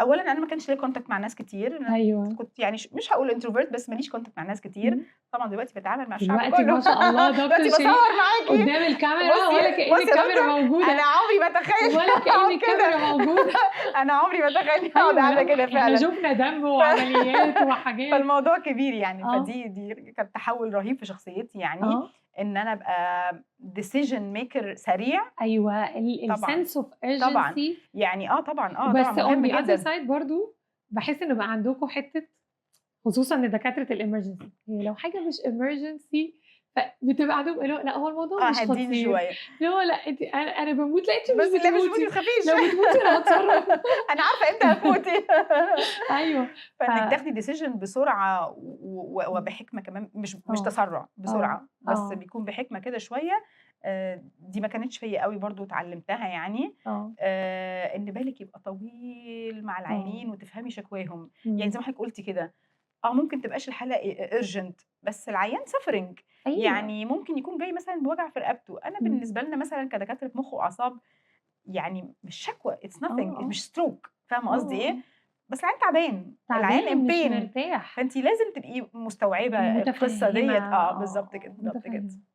اولا انا ما كانش ليا كونتاكت مع ناس كتير، انا ايوه كنت يعني مش هقول انتروفيرت بس ماليش كونتاكت مع ناس كتير. مم. طبعا دلوقتي بتعامل مع الشعب دلوقتي كله. ما شاء الله دلوقتي دكتور شيرين بصور معاكي. قدام الكاميرا ولا كأن بصي يا الكاميرا دكتور، موجودة انا عمري ما اتخيل ولا كأن أقعد كده. الكاميرا موجودة. انا عمري ما اتخيل اقعد ايوه قاعده لا كده احنا فعلا. شفنا دم وعمليات وحاجات. فالموضوع كبير يعني. اه دي كان تحول رهيب في شخصيتي يعني، اه ان انا ابقى ديسيجن ميكر سريع. ايوه طبعا السنس اوف طبعا urgency. يعني طبعا بس مهم on the other جدا. side برضو بحس ان بقى عندكم حته، خصوصا دكاتره الامرجنسي، هي لو حاجه مش امرجنسي فبتبقى عندهم لا هو الموضوع مش هدين خطير، شويه لا انت انا بموت، لا انت بس مش لا مش بتموتي، ما تخافيش. لو بتموتي انا هتصرف. انا عارفه امتى هتموتي. ايوه فانك تاخدي ديسيجن بسرعه وبحكمه كمان، مش اه تسرع بسرعه، بس اه بيكون بحكمه كده شويه. دي ما كانتش فيا قوي برضو، اتعلمتها يعني. اه ان بالك يبقى طويل مع العيانين اه وتفهمي شكواهم. مم. يعني زي ما حضرتك قلتي كده، ممكن تبقاش الحاله urgent بس العيان سفرنج. ايوه يعني ممكن يكون جاي مثلا بوجع في رقبته. انا مم. بالنسبه لنا مثلا كدكاتره مخ واعصاب يعني مش شكوى، اتس nothing، اه مش ستروك، فاهمه اه قصدي ايه؟ بس العيان تعبان، العيان تعبان مش امبين، مرتاح، فانت لازم تبقي مستوعبه القصه متفهمه ديت. بالظبط كده بالظبط كده. متفهمه.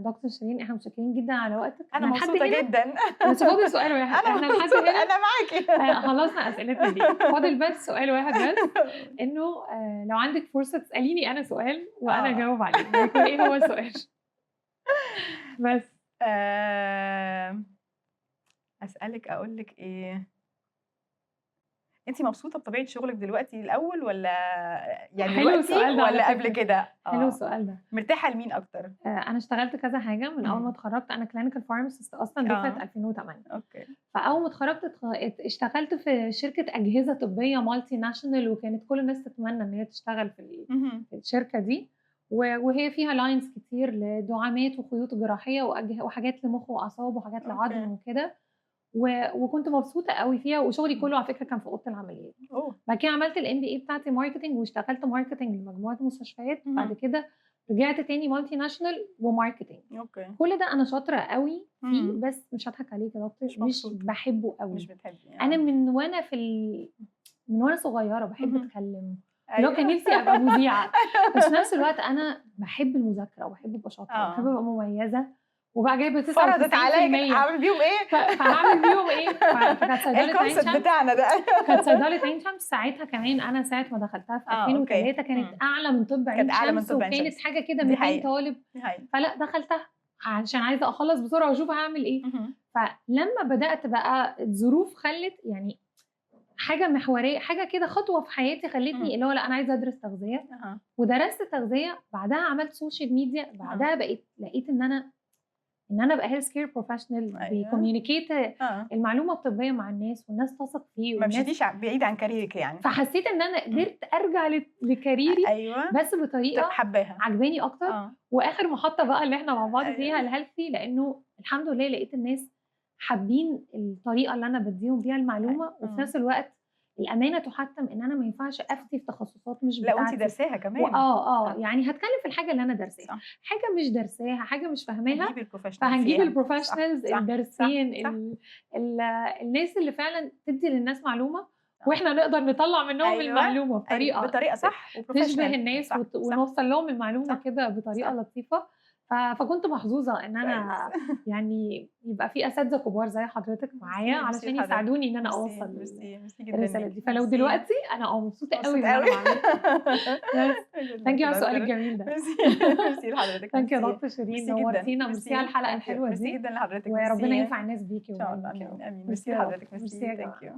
دكتور شيرين احنا متشكرين جدا على وقتك، انا احنا لحد مبسوطه هنا جدا. بس فاضل سؤال واحد، انا احنا لحد مبسوطه، هنا انا معاكي. خلصنا اسئلتنا دي، فاضل بس سؤال واحد بس، انه لو عندك فرصه تساليني انا سؤال وانا اجاوب عليه، هيكون ايه هو السؤال؟ بس اسالك اقول لك ايه؟ انت مبسوطه بطبيعه شغلك دلوقتي الاول، ولا يعني حلو دلوقتي السؤال ده على ولا قبل فكره، كده؟ حلو السؤال ده. مرتاحه لمين اكتر؟ انا اشتغلت كذا حاجه من اول ما اتخرجت، انا كلينيكال فارماسيست اصلا دفعه 2008. اوكي. فاول ما اتخرجت اشتغلت في شركه اجهزه طبيه مالتي ناشونال، وكانت كل الناس تتمنى ان هي تشتغل في الشركه دي، وهي فيها لاينز كتير لدعامات وخيوط جراحيه وحاجات لمخ واعصاب وحاجات لعظم وكده، وكنت مبسوطه قوي فيها، وشغلي كله على فكره كان في اوضه العمليات. بعد كده عملت الام بي اي بتاعتي ماركتنج، واشتغلت ماركتنج لمجموعه مستشفيات. بعد كده رجعت تاني مالتي ناشونال وماركتنج. كل ده انا شاطره قوي فيه، بس مش هضحك عليك يا دكتور، مش بحبه قوي. مش بتحبي؟ انا من وانا من وانا صغيره بحب اتكلم، لو أيوة. كان نفسي ابقى مذيعه، بس في نفس الوقت انا بحب المذاكره وبحب ابقى شاطره وبحب ابقى مميزه، وبقى جايبه 99%. فرضت عليك هعمل بيهم ايه؟ فهعمل بيهم ايه؟ فكانت صيدله عين الكونسيبت شمس بتاعنا ده. كانت صيدله عين شمس ساعتها كمان، انا ساعه ما دخلتها في 2003 كانت اعلى من طب عين شمس، وكانت حاجه كده 200 طالب. فلا دخلتها عشان عايزه اخلص بسرعه واشوف هعمل ايه. فلما بدات بقى الظروف خلت يعني حاجه محوريه، حاجه كده خطوه في حياتي خلتني اللي هو لا انا عايزه ادرس تغذيه. ودرست تغذيه، بعدها عملت سوشيال ميديا، بعدها لقيت ان انا ابقى هيلث كير بروفيشنال بيكوميونيكيت المعلومه الطبيه مع الناس، والناس تثق فيه، ما مشيتيش بعيد عن كاريرك يعني. فحسيت ان انا قدرت ارجع لكاريري. بس بطريقه حباها عجباني اكتر. واخر محطه بقى اللي احنا مع بعض فيها الهيلثي، لانه الحمد لله لقيت الناس حابين الطريقه اللي انا بديهم بيها المعلومه، وفي نفس الوقت الامانه تحتم ان انا ما ينفعش افتي في تخصصات مش بتاعتي. لا وانت درساها كمان. يعني هتكلم في الحاجه اللي انا درساها، حاجه مش درساها، حاجه مش فاهماها، فهنجيب البروفيشنالز الدارسين، الناس اللي فعلا تدي للناس معلومه، واحنا نقدر نطلع منهم المعلومه بطريقه صح تشبه الناس، ونوصل لهم المعلومه كده بطريقه لطيفه. فكنت محظوظه ان انا يعني يبقى في اساتذه كبار زي حضرتك معايا علشان يساعدوني ان انا اوصل الرساله دي. فلو دلوقتي انا مبسوطه قوي ان انا بعملها. ثانك يو على السؤال الجميل ده. ميرسي لحضرتك. ثانك يو يا دكتور شيرين، نورتينا. ميرسي على الحلقه الحلوه دي. ميرسي جدا لحضرتك، وربنا ينفع الناس بيكي ان شاء الله. امين. ميرسي لحضرتك. ميرسي. ثانك يو.